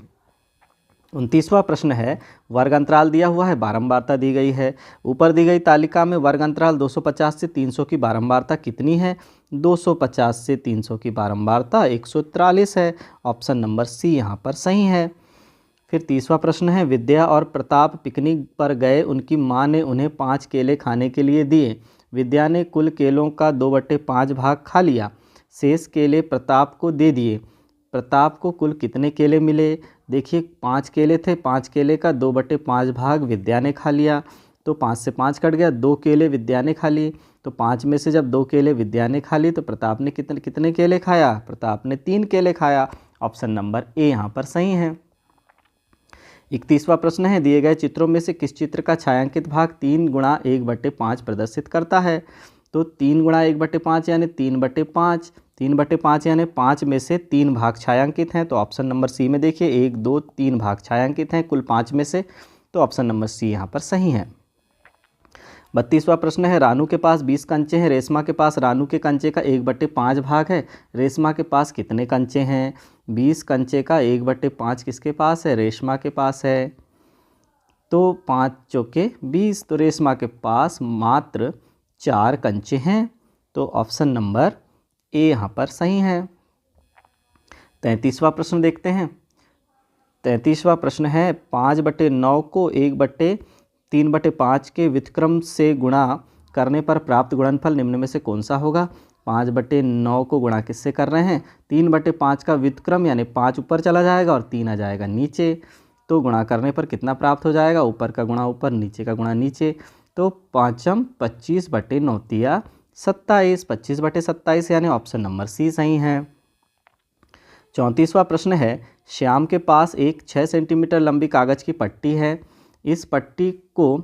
29वां प्रश्न है, वर्ग अंतराल दिया हुआ है, बारंबारता दी गई है। ऊपर दी गई तालिका में वर्ग अंतराल 250 से 300 की बारंबारता कितनी है। 250 से 300 की बारंबारता 143 है। ऑप्शन नंबर सी यहाँ पर सही है। फिर 30वां प्रश्न है, विद्या और प्रताप पिकनिक पर गए, उनकी माँ ने उन्हें 5 केले खाने के लिए दिए। विद्या ने कुल केलों का 2/5 भाग खा लिया, शेष केले प्रताप को दे दिए। प्रताप को कुल कितने केले मिले। देखिए 5 केले थे, 5 केले का 2/5 भाग विद्या ने खा लिया तो 5 से 5 कट गया, 2 केले विद्या ने खा लिए। तो 5 में से जब 2 केले विद्या ने खा ली तो प्रताप ने कितने कितने केले खाया, प्रताप ने 3 केले खाया। ऑप्शन नंबर ए यहाँ पर सही है। 31वां प्रश्न है, दिए गए चित्रों में से किस चित्र का छायांकित भाग 3 × 1/5 प्रदर्शित करता है। तो 3 × 1/5 यानी 3/5, 3/5 यानी 5 में से 3 भाग छायांकित हैं। तो ऑप्शन नंबर सी में देखिए 1, 2, 3 भाग छायांकित हैं कुल 5 में से। तो ऑप्शन नंबर सी यहाँ पर सही है। 32वां प्रश्न है, रानू के पास 20 कंचे हैं, रेशमा के पास रानू के कंचे का 1/5 भाग है। रेशमा के पास कितने कंचे हैं। 20 कंचे का 1/5 किसके पास है, रेशमा के पास है। तो 5 चौके 20, तो रेशमा के पास मात्र 4 कंचे हैं। तो ऑप्शन नंबर ए यहाँ पर सही है। 33वां प्रश्न देखते हैं। 33वां प्रश्न है, 5/9 को 1/3/5 के व्युत्क्रम से गुणा करने पर प्राप्त गुणनफल निम्न में से कौन सा होगा। 5/9 को गुणा किससे कर रहे हैं, 3/5 का व्युत्क्रम यानी 5 ऊपर चला जाएगा और 3 आ जाएगा नीचे। तो गुणा करने पर कितना प्राप्त हो जाएगा, ऊपर का गुणा ऊपर, नीचे का गुणा नीचे। तो 5m 25/9 तिया 27, 25/27 यानी ऑप्शन नंबर सी सही है। 34वां प्रश्न है, श्याम के पास एक 6 सेंटीमीटर लंबी कागज की पट्टी है। इस पट्टी को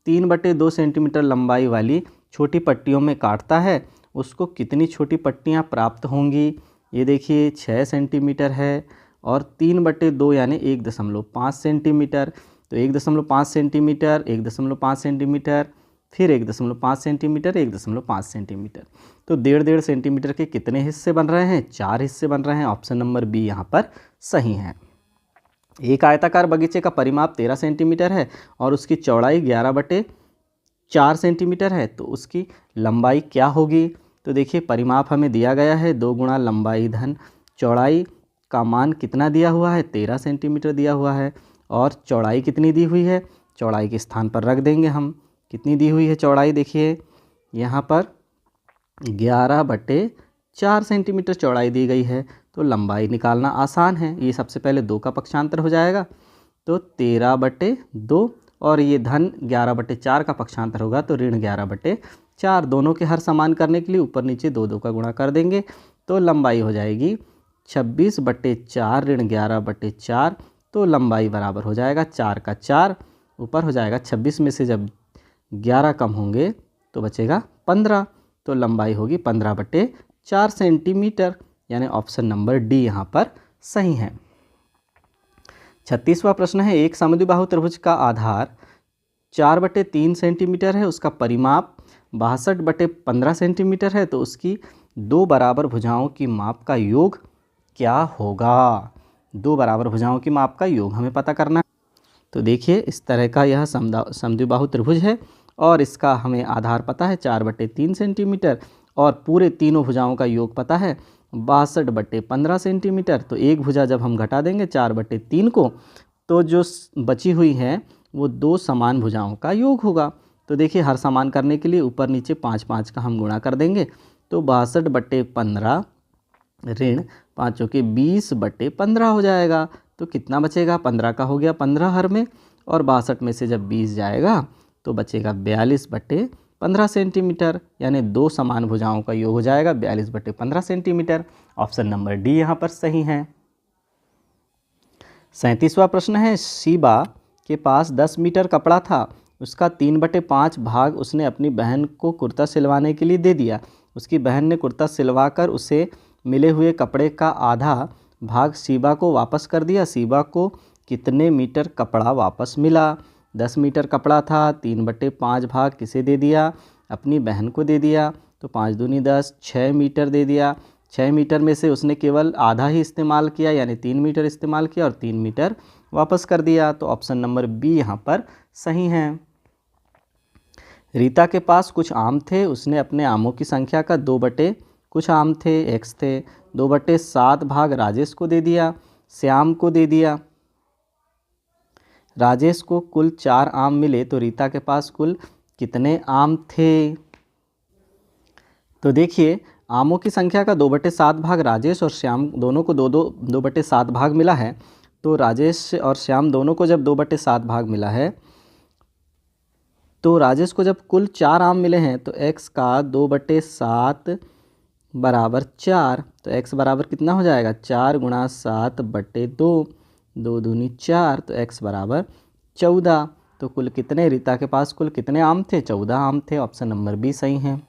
3/2 सेंटीमीटर लंबाई वाली छोटी पट्टियों में काटता है, उसको कितनी छोटी पट्टियां प्राप्त होंगी। ये देखिए 6 सेंटीमीटर है और 3/2 यानी 1.5 सेंटीमीटर। तो 1.5 सेंटीमीटर, 1.5 सेंटीमीटर, फिर 1.5 सेंटीमीटर, 1.5 सेंटीमीटर। तो 1.5 सेंटीमीटर के कितने हिस्से बन रहे हैं, 4 हिस्से बन रहे हैं। ऑप्शन नंबर बी यहाँ पर सही है। एक आयताकार बगीचे का परिमाप 13 सेंटीमीटर है और उसकी चौड़ाई 11/8 4 सेंटीमीटर है तो उसकी लंबाई क्या होगी। तो देखिए परिमाप हमें दिया गया है 2 गुणा लंबाई धन चौड़ाई का मान कितना दिया हुआ है 13 सेंटीमीटर दिया हुआ है। और चौड़ाई कितनी दी हुई है, चौड़ाई के स्थान पर रख देंगे हम। कितनी दी हुई है चौड़ाई, देखिए यहाँ पर 11/4 सेंटीमीटर चौड़ाई दी गई है। तो लंबाई निकालना आसान है। ये सबसे पहले 2 का पक्षांतर हो जाएगा तो 13/2 और ये धन 11/4 का पक्षांतर होगा तो ऋण 11/4। दोनों के हर समान करने के लिए ऊपर नीचे 2 का गुणा कर देंगे तो लंबाई हो जाएगी 26/4 ऋण 11/4। तो लंबाई बराबर हो जाएगा 4 का 4 ऊपर हो जाएगा 26 में से जब 11 कम होंगे तो बचेगा 15। तो लंबाई होगी 15/4 सेंटीमीटर, यानी ऑप्शन नंबर डी यहाँ पर सही है। 36वां प्रश्न है, एक समद्विबाहु त्रिभुज का आधार 4/3 सेंटीमीटर है, उसका परिमाप 62/15 सेंटीमीटर है, तो उसकी 2 बराबर भुजाओं की माप का योग क्या होगा। 2 बराबर भुजाओं की माप का योग हमें पता करना है। तो देखिए इस तरह का यह समद्विबाहु त्रिभुज है और इसका हमें आधार पता है 4/3 सेंटीमीटर और पूरे तीनों भुजाओं का योग पता है 62/15 सेंटीमीटर। तो एक भुजा जब हम घटा देंगे 4/3 को तो जो बची हुई है वो 2 समान भुजाओं का योग होगा। तो देखिए हर समान करने के लिए ऊपर नीचे 5 का हम गुणा कर देंगे तो 62/15 ऋण 5 के 20/15 हो जाएगा। तो कितना बचेगा, 15 का हो गया 15 हर में और 62 में से जब 20 जाएगा तो बचेगा 42/15 सेंटीमीटर, यानी 2 समान भुजाओं का योग हो जाएगा 42/15 सेंटीमीटर। ऑप्शन नंबर डी यहाँ पर सही है। 37वां प्रश्न है, शीबा के पास 10 मीटर कपड़ा था, उसका 3/5 भाग उसने अपनी बहन को कुर्ता सिलवाने के लिए दे दिया। उसकी बहन ने कुर्ता सिलवाकर उसे मिले हुए कपड़े का आधा भाग शीबा को वापस कर दिया। शीबा को कितने मीटर कपड़ा वापस मिला। 10 मीटर कपड़ा था, 3/5 भाग किसे दे दिया, अपनी बहन को दे दिया। तो 5 दूनी 10, 6 मीटर दे दिया। 6 मीटर में से उसने केवल आधा ही इस्तेमाल किया, यानी 3 मीटर इस्तेमाल किया और 3 मीटर वापस कर दिया। तो ऑप्शन नंबर बी यहाँ पर सही है। रीता के पास कुछ आम थे, उसने अपने आमों की संख्या का 2 कुछ आम थे x थे 2/7 भाग राजेश को दे दिया, श्याम को दे दिया। राजेश को कुल 4 आम मिले तो रीता के पास कुल कितने आम थे। तो देखिए आमों की संख्या का 2/7 भाग राजेश और श्याम दोनों को 2/7 भाग मिला है। तो राजेश और श्याम दोनों को जब 2/7 भाग मिला है तो राजेश को जब कुल 4 आम मिले हैं तो x का 2/7 बराबर 4। तो x बराबर कितना हो जाएगा, 4 गुणा 7/2, 2 दूनी 4, तो x बराबर 14। तो कुल कितने, रीता के पास कुल कितने आम थे, 14 आम थे। ऑप्शन नंबर बी सही है।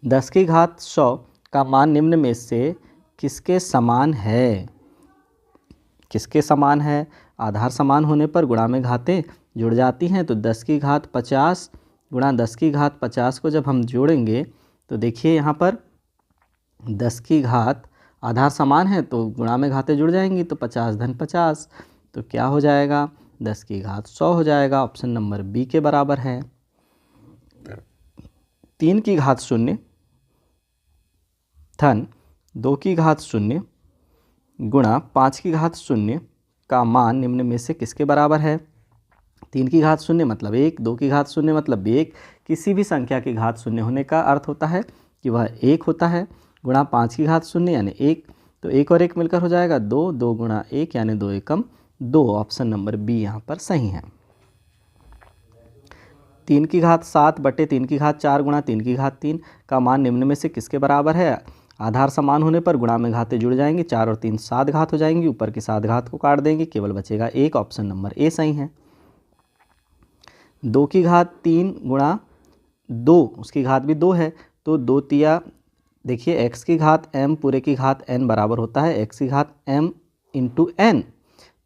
10 की घात 100 का मान निम्न में से किसके समान है। किसके समान है, आधार समान होने पर गुणा में घातें जुड़ जाती हैं। तो 10 की घात 50 गुणा 10 की घात 50 को जब हम जोड़ेंगे तो देखिए यहाँ पर 10 की घात आधार समान है तो गुणा में घातें जुड़ जाएंगी तो 50 धन 50, तो क्या हो जाएगा, 10 की घात 100 हो जाएगा। ऑप्शन नंबर बी के बराबर है। 3 की घात 0 धन 2 की घात 0 गुणा 5 की घात 0 का मान निम्न में से किसके बराबर है। 3 की घात 0 मतलब 1, 2 की घात 0 मतलब 1। किसी भी संख्या की घात 0 होने का अर्थ होता है कि वह 1 होता है। गुणा 5 की घात 0 यानी 1, तो 1 और 1 मिलकर हो जाएगा 2, 2 गुणा 1 यानी 2 एकम 2। ऑप्शन नंबर बी यहाँ पर सही है। 3 की घात 7/3 की घात 4 गुणा 3 की घात 3 का मान निम्न में से किसके बराबर है। आधार समान होने पर गुणा में घातें जुड़ जाएंगी, 4 और 3 7 घात हो जाएंगी, ऊपर की 7 घात को काट देंगे, केवल बचेगा 1। ऑप्शन नंबर ए सही है। 2 की घात 3 गुणा 2, उसकी घात भी 2 है तो 2 तिया, देखिए x की घात m पूरे की घात n बराबर होता है x की घात m इंटू n।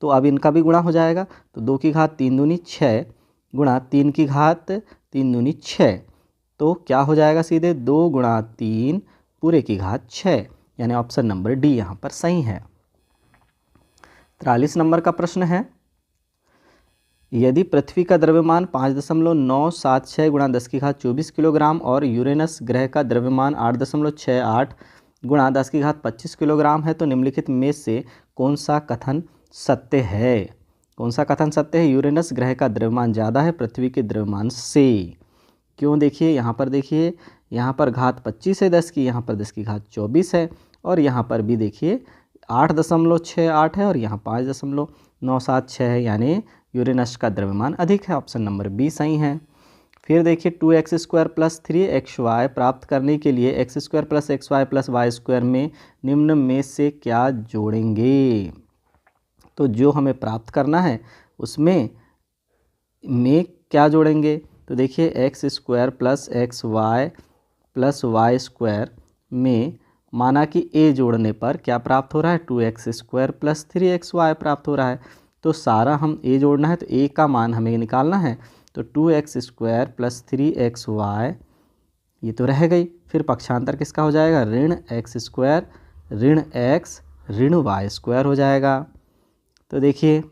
तो अब इनका भी गुणा हो जाएगा तो 2 की घात 3 दूनी 6 गुणा 3 की घात 3 दूनी 6, तो क्या हो जाएगा सीधे 2 गुणा 3 पूरे की घात 6, यानी ऑप्शन नंबर डी यहाँ पर सही है। 43 नंबर का प्रश्न है, यदि पृथ्वी का द्रव्यमान 5.976 गुणा 10⁻24 किलोग्राम और यूरेनस ग्रह का द्रव्यमान 8.68 गुणा 10⁻25 किलोग्राम है तो निम्नलिखित में से कौन सा कथन सत्य है? कौन सा कथन सत्य है? यूरेनस ग्रह का द्रव्यमान ज़्यादा है पृथ्वी के द्रव्यमान से। क्यों? देखिए यहाँ पर, देखिए यहाँ पर घात 25 है 10 की, यहाँ पर 10⁻24 है और यहाँ पर भी देखिए 8.68 है और यहाँ 5.976 है, यानी यूरेनस का द्रव्यमान अधिक है। ऑप्शन नंबर बी सही है। फिर देखिए 2x² + 3xy प्राप्त करने के लिए x² + xy + y² में निम्न में से क्या जोड़ेंगे? तो जो हमें प्राप्त करना है उसमें क्या जोड़ेंगे? तो देखिए x² + xy + y² में माना कि a जोड़ने पर क्या प्राप्त हो रहा है? 2x² + 3xy प्राप्त हो रहा है। तो सारा हम a जोड़ना है तो a का मान हमें निकालना है। तो 2x² + 3xy ये तो रह गई। फिर पक्षांतर किसका हो जाएगा? -x² -x -y² हो जाएगा। तो देखिए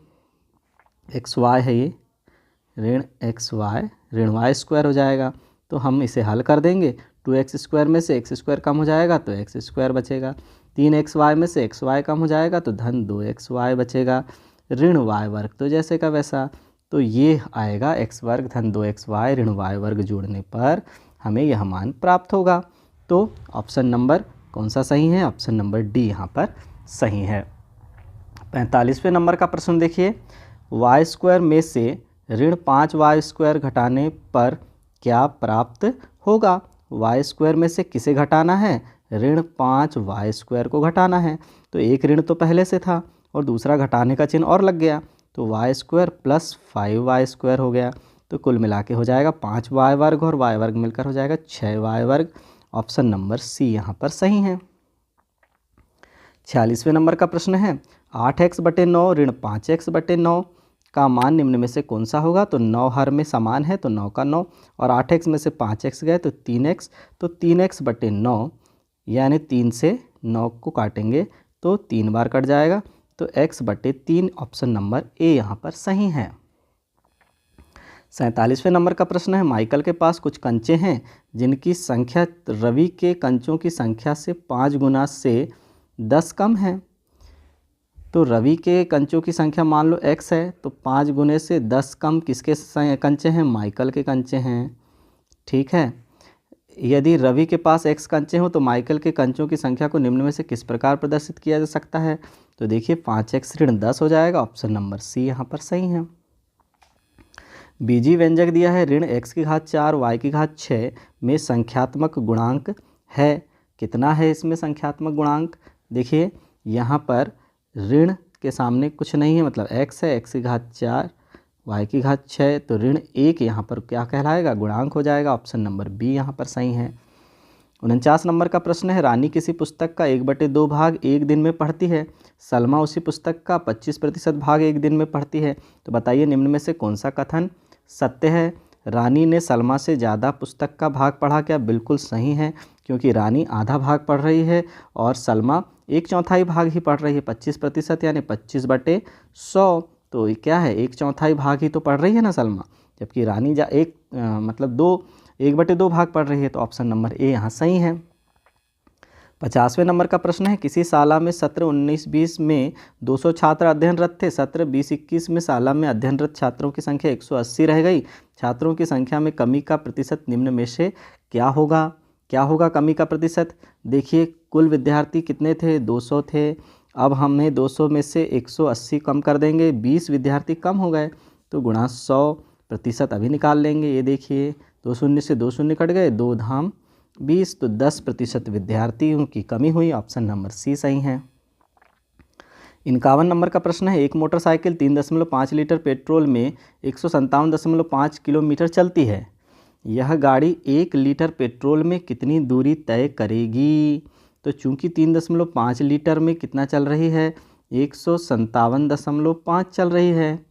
xy है ये, -xy -y² हो जाएगा। तो हम इसे हल कर देंगे। 2x² में से x² कम हो जाएगा तो x² बचेगा। 3xy में से xy कम हो जाएगा तो -2xy बचेगा। ऋण y² तो जैसे का वैसा। तो ये आएगा x² - 2xy ऋण y² जोड़ने पर हमें यह मान प्राप्त होगा। तो ऑप्शन नंबर कौन सा सही है? ऑप्शन नंबर डी यहाँ पर सही है। 45वें नंबर का प्रश्न देखिए, y² में से -5y² घटाने पर क्या प्राप्त होगा? y² में से किसे घटाना है? -5y² को घटाना है। तो एक ऋण तो पहले से था और दूसरा घटाने का चिन्ह और लग गया, तो y² + 5y² हो गया। तो कुल मिला के हो जाएगा 5y² और y² मिलकर हो जाएगा 6y²। ऑप्शन नंबर सी यहाँ पर सही है। 46वें नंबर का प्रश्न है, 8x/9 - 5x/9 का मान निम्न में से कौन सा होगा? तो 9 हर में समान है तो 9 का 9 और 8x में से 5x गए तो 3x, तो 3x/9 यानी 3 से 9 को काटेंगे तो 3 बार कट जाएगा, तो x/3 ऑप्शन नंबर ए यहाँ पर सही है। 47वें नंबर का प्रश्न है, माइकल के पास कुछ कंचे हैं जिनकी संख्या रवि के कंचों की संख्या से 5 गुना से 10 कम है। तो रवि के कंचों की संख्या मान लो x है, तो 5 गुने से 10 कम किसके कंचे हैं? माइकल के कंचे हैं। ठीक है। यदि रवि के पास x कंचे हों तो माइकल के कंचों की संख्या को निम्न में से किस प्रकार प्रदर्शित किया जा सकता है? तो देखिए 5x - 10 हो जाएगा। ऑप्शन नंबर सी यहाँ पर सही है। बीजी व्यंजक दिया है x⁴ y⁴ में संख्यात्मक गुणांक है। कितना है इसमें संख्यात्मक गुणांक? देखिए यहाँ पर ऋण के सामने कुछ नहीं है, मतलब x है, x⁴ y⁴ तो ऋण 1 यहाँ पर क्या कहलाएगा? गुणांक हो जाएगा। ऑप्शन नंबर बी यहाँ पर सही है। 49 नंबर का प्रश्न है, रानी किसी पुस्तक का 1/2 भाग एक दिन में पढ़ती है, सलमा उसी पुस्तक का 25% भाग एक दिन में पढ़ती है। तो बताइए निम्न में से कौन सा कथन सत्य है? रानी ने सलमा से ज़्यादा पुस्तक का भाग पढ़ा। क्या? बिल्कुल सही है, क्योंकि रानी आधा भाग पढ़ रही है और सलमा 1/4 भाग ही पढ़ रही है। 25% यानी 25/100, तो क्या है? 1/4 भाग ही तो पढ़ रही है ना सलमा, जबकि रानी 1/2 भाग पढ़ रही है। तो ऑप्शन नंबर ए यहाँ सही है। 50वें नंबर का प्रश्न है, किसी शाला में सत्र 19-20 में 200 छात्र अध्ययनरत थे। सत्र 20-21 में शाला में अध्ययनरत छात्रों की संख्या 180 रह गई। छात्रों की संख्या में कमी का प्रतिशत निम्न में से क्या होगा? क्या होगा कमी का प्रतिशत? देखिए कुल विद्यार्थी कितने थे? 200 थे। अब हमें 200 में से 180 कम कर देंगे, 20 विद्यार्थी कम हो गए, तो गुणा 100% अभी निकाल लेंगे। ये देखिए 2 शून्य से 2 शून्य कट गए, 2 धाम 20, तो 10% विद्यार्थियों की कमी हुई। ऑप्शन नंबर सी सही है। 51 नंबर का प्रश्न है, एक मोटरसाइकिल 3.5 लीटर पेट्रोल में 157.5 किलोमीटर चलती है। यह गाड़ी 1 लीटर पेट्रोल में कितनी दूरी तय करेगी? तो चूंकि 3.5 लीटर में कितना चल रही है? 157.5 चल रही है,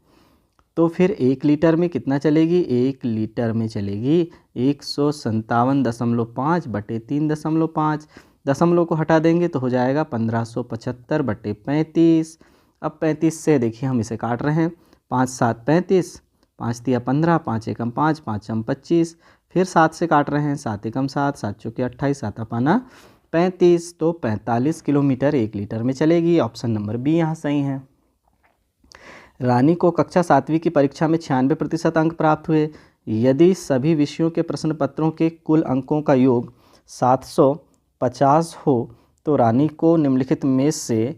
तो फिर 1 लीटर में कितना चलेगी? 1 लीटर में चलेगी 157.5 बटे 3.5। दशमलव को हटा देंगे तो हो जाएगा 1575 बटे 35। अब 35 से देखिए हम इसे काट रहे हैं, 5 7 35 5 तिया 15, 5 एकम 5, 5 चम 25, फिर 7 से काट रहे हैं, 7 एकम 7, 7 चौके 28, 7 पाना 35, तो 45 किलोमीटर 1 लीटर में चलेगी। ऑप्शन नंबर बी यहाँ सही है। रानी को कक्षा 7वीं की परीक्षा में 96% अंक प्राप्त हुए। यदि सभी विषयों के प्रश्न पत्रों के कुल अंकों का योग 750 हो तो रानी को निम्नलिखित में से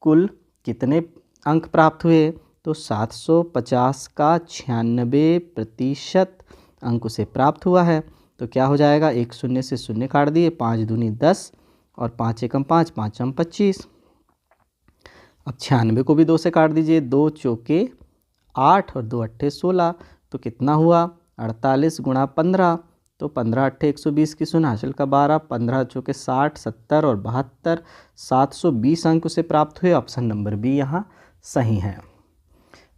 कुल कितने अंक प्राप्त हुए? तो 750 का 96% अंक उसे प्राप्त हुआ है। तो क्या हो जाएगा, एक शून्य से शून्य काट दिए, 5 दूनी 10 और 5 एकम 5, 5 चम 25। अब 96 को भी 2 से काट दीजिए, 2 चौके 8 और 2 अट्ठे 16, तो कितना हुआ 48 गुणा 15, तो 15 अट्ठे 120 की शून्य हासिल का 12, 15 चौके 60, 70 और 72, 720 अंक उसे प्राप्त हुए। ऑप्शन नंबर बी यहाँ सही है।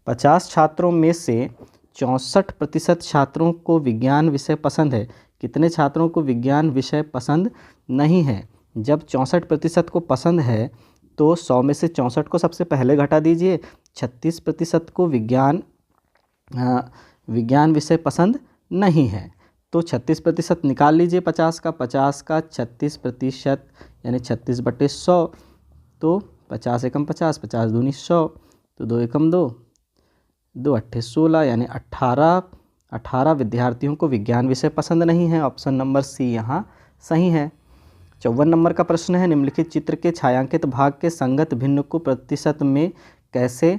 50 छात्रों में से 64% छात्रों को विज्ञान विषय पसंद है। कितने छात्रों को विज्ञान विषय पसंद नहीं है? जब 64% को पसंद है तो 100 में से 64 को सबसे पहले घटा दीजिए। 36% को विज्ञान विषय पसंद नहीं है, तो 36% निकाल लीजिए 50 का 36% यानी 36/100, तो 50 एकम 50, 50 दूनी 100, तो 2 एकम 2, 2 अट्ठे 16 यानी 18 विद्यार्थियों को विज्ञान विषय पसंद नहीं है। ऑप्शन नंबर सी यहाँ सही है। 54 नंबर का प्रश्न है, निम्नलिखित चित्र के छायांकित भाग के संगत भिन्न को प्रतिशत में कैसे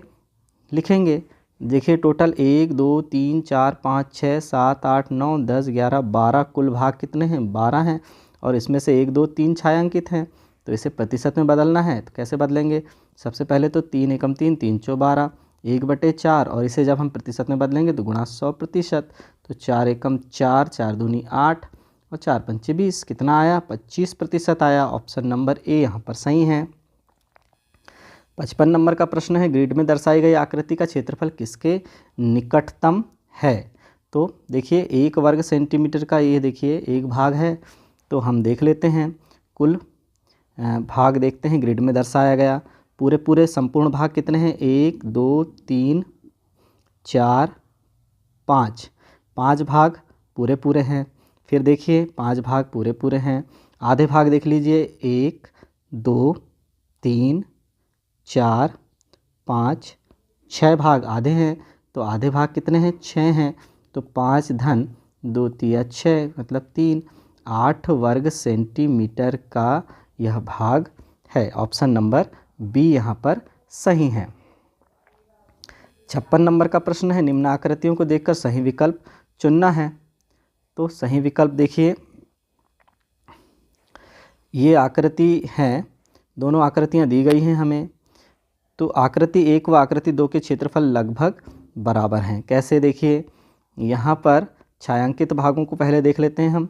लिखेंगे? देखिए टोटल 1 2 3 4 5 6 7 8 9 10 11 12 कुल भाग कितने हैं? 12 हैं, और इसमें से 1 2 3 छायांकित हैं, तो इसे प्रतिशत में बदलना है। तो कैसे बदलेंगे? सबसे पहले तो 3 एकम 3, 3 चौ 12, 1/4, और इसे जब हम प्रतिशत में बदलेंगे तो गुणा 100%, तो 4 एकम 4, 4 दूनी 8 और 4 पंचे 20, कितना आया? 25% आया। ऑप्शन नंबर ए यहाँ पर सही है। 55 नंबर का प्रश्न है, ग्रिड में दर्शाई गई आकृति का क्षेत्रफल किसके निकटतम है? तो देखिए 1 वर्ग सेंटीमीटर का ये देखिए एक भाग है, तो हम देख लेते हैं कुल भाग देखते हैं ग्रिड में दर्शाया गया। पूरे संपूर्ण भाग कितने हैं? 1 2 3 4 5, 5 भाग पूरे हैं। फिर देखिए 5 भाग पूरे हैं। आधे भाग देख लीजिए, 1 2 3 4 5 6 भाग आधे हैं, तो आधे भाग कितने हैं? 6 हैं, तो 5 धन 2 तिया 6 मतलब 3, 8 वर्ग सेंटीमीटर का यह भाग है। ऑप्शन नंबर बी यहाँ पर सही है। 56 नंबर का प्रश्न है, निम्न आकृतियों को देखकर सही विकल्प चुनना है। तो सही विकल्प देखिए, ये आकृति हैं, दोनों आकृतियाँ दी गई हैं हमें। तो आकृति 1 व आकृति 2 के क्षेत्रफल लगभग बराबर हैं। कैसे? देखिए यहाँ पर छायांकित भागों को पहले देख लेते हैं हम।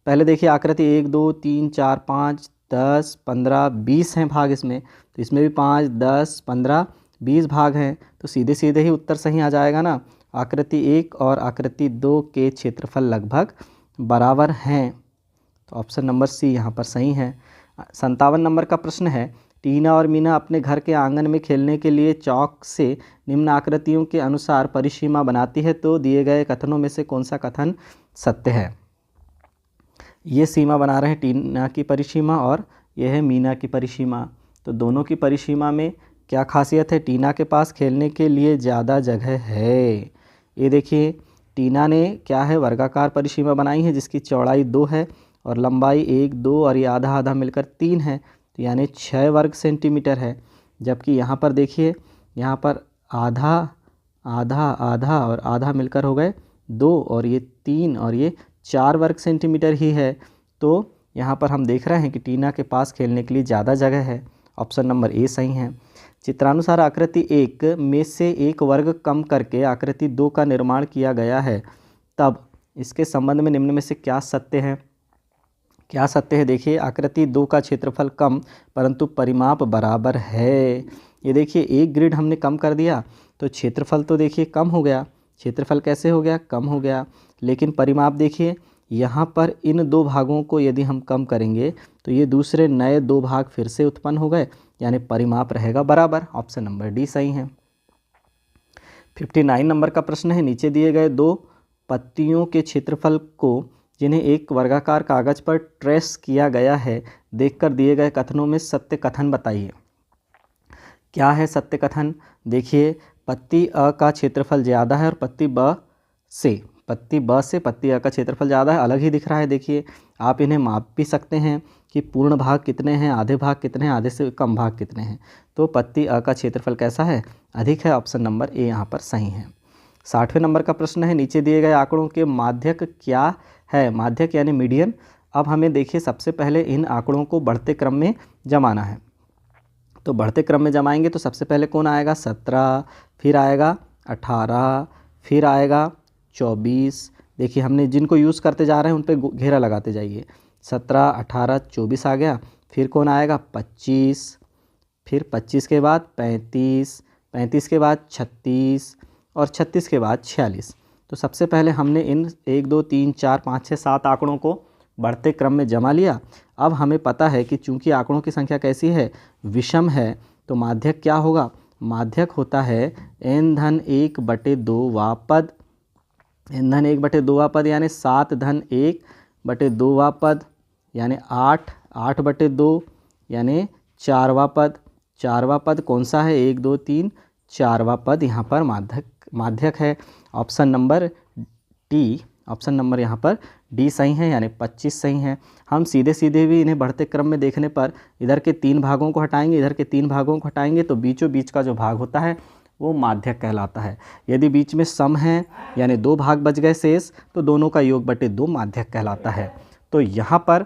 पहले देखिए आकृति 1 2 3 4 5 10 15 20 हैं भाग इसमें, तो इसमें भी 5 10 15 20 भाग हैं, तो सीधे सीधे ही उत्तर सही आ जाएगा ना। आकृति 1 और आकृति 2 के क्षेत्रफल लगभग बराबर हैं, तो ऑप्शन नंबर सी यहाँ पर सही है। 57 नंबर का प्रश्न है, टीना और मीना अपने घर के आंगन में खेलने के लिए चौक से निम्न आकृतियों के अनुसार परिसीमा बनाती है, तो दिए गए कथनों में से कौन सा कथन सत्य है? ये सीमा बना रहे हैं टीना की परिसीमा और यह है मीना की परिसीमा, तो दोनों की परिसीमा में क्या खासियत है? टीना के पास खेलने के लिए ज़्यादा जगह है। ये देखिए टीना ने क्या है, वर्गाकार परिसीमा बनाई है जिसकी चौड़ाई 2 है और लंबाई 1 2 और ये आधा आधा मिलकर 3 है, तो यानी 6 वर्ग सेंटीमीटर है। जबकि यहाँ पर देखिए, यहाँ पर आधा आधा आधा और आधा मिलकर हो गए 2 और ये 3 और ये 4 वर्ग सेंटीमीटर ही है। तो यहाँ पर हम देख रहे हैं कि टीना के पास खेलने के लिए ज़्यादा जगह है। ऑप्शन नंबर ए सही है। चित्रानुसार आकृति 1 में से एक वर्ग कम करके आकृति 2 का निर्माण किया गया है, तब इसके संबंध में निम्न में से क्या सत्य है? क्या सत्य है? देखिए आकृति 2 का क्षेत्रफल कम परंतु परिमाप बराबर है। ये देखिए एक ग्रिड हमने कम कर दिया तो क्षेत्रफल तो देखिए कम हो गया। क्षेत्रफल कैसे हो गया? कम हो गया। लेकिन परिमाप देखिए, यहाँ पर इन 2 भागों को यदि हम कम करेंगे तो ये दूसरे नए 2 भाग फिर से उत्पन्न हो गए, यानी परिमाप रहेगा बराबर। ऑप्शन नंबर डी सही है। 59 नंबर का प्रश्न है, नीचे दिए गए दो पत्तियों के क्षेत्रफल को जिन्हें एक वर्गाकार कागज पर ट्रेस किया गया है देखकर दिए गए कथनों में सत्य कथन बताइए। क्या है सत्य कथन? देखिए, पत्ती अ का क्षेत्रफल ज़्यादा है और पत्ती ब से पत्ती अ का क्षेत्रफल ज़्यादा है, अलग ही दिख रहा है। देखिए, आप इन्हें माप भी सकते हैं कि पूर्ण भाग कितने हैं, आधे भाग कितने हैं, आधे से कम भाग कितने हैं। तो पत्ती अ का क्षेत्रफल कैसा है? अधिक है। ऑप्शन नंबर ए यहाँ पर सही है। 60वें नंबर का प्रश्न है, नीचे दिए गए आंकड़ों के माध्यक क्या है? माध्यक यानी मीडियन। अब हमें देखिए, सबसे पहले इन आंकड़ों को बढ़ते क्रम में जमाना है। तो बढ़ते क्रम में जमाएंगे तो सबसे पहले कौन आएगा? 17, फिर आएगा 18, फिर आएगा 24। देखिए, हमने जिनको यूज़ करते जा रहे हैं उन पे घेरा लगाते जाइए। 17, 18, 24 आ गया। फिर कौन आएगा? 25, फिर 25 के बाद 35, 35 के बाद 36 और 36 के बाद 46। तो सबसे पहले हमने इन 1, 2, 3, 4, 5, 6, 7 आंकड़ों को बढ़ते क्रम में जमा लिया। अब हमें पता है कि चूंकि आंकड़ों की संख्या कैसी है? विषम है। तो माध्यक क्या होगा? माध्यक होता है n-1/2वां पद, n-1/2वां पद यानी 7-1/2वां पद यानी 8/2 यानी 4वां पद। 4वां पद कौन सा है? 1, 2, 3, 4वां पद यहाँ पर माध्यक है। Option number D, option number यहाँ पर डी सही है, यानी 25 सही है। हम सीधे सीधे भी इन्हें बढ़ते क्रम में देखने पर इधर के 3 भागों को हटाएंगे, इधर के 3 भागों को हटाएंगे तो बीचों बीच का जो भाग होता है वो माध्यक कहलाता है। यदि बीच में सम है यानी 2 भाग बच गए शेष, तो दोनों का योग बटे 2 माध्यक कहलाता है। तो यहाँ पर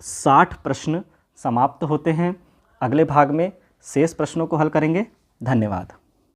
60 प्रश्न समाप्त होते हैं। अगले भाग में शेष प्रश्नों को हल करेंगे। धन्यवाद।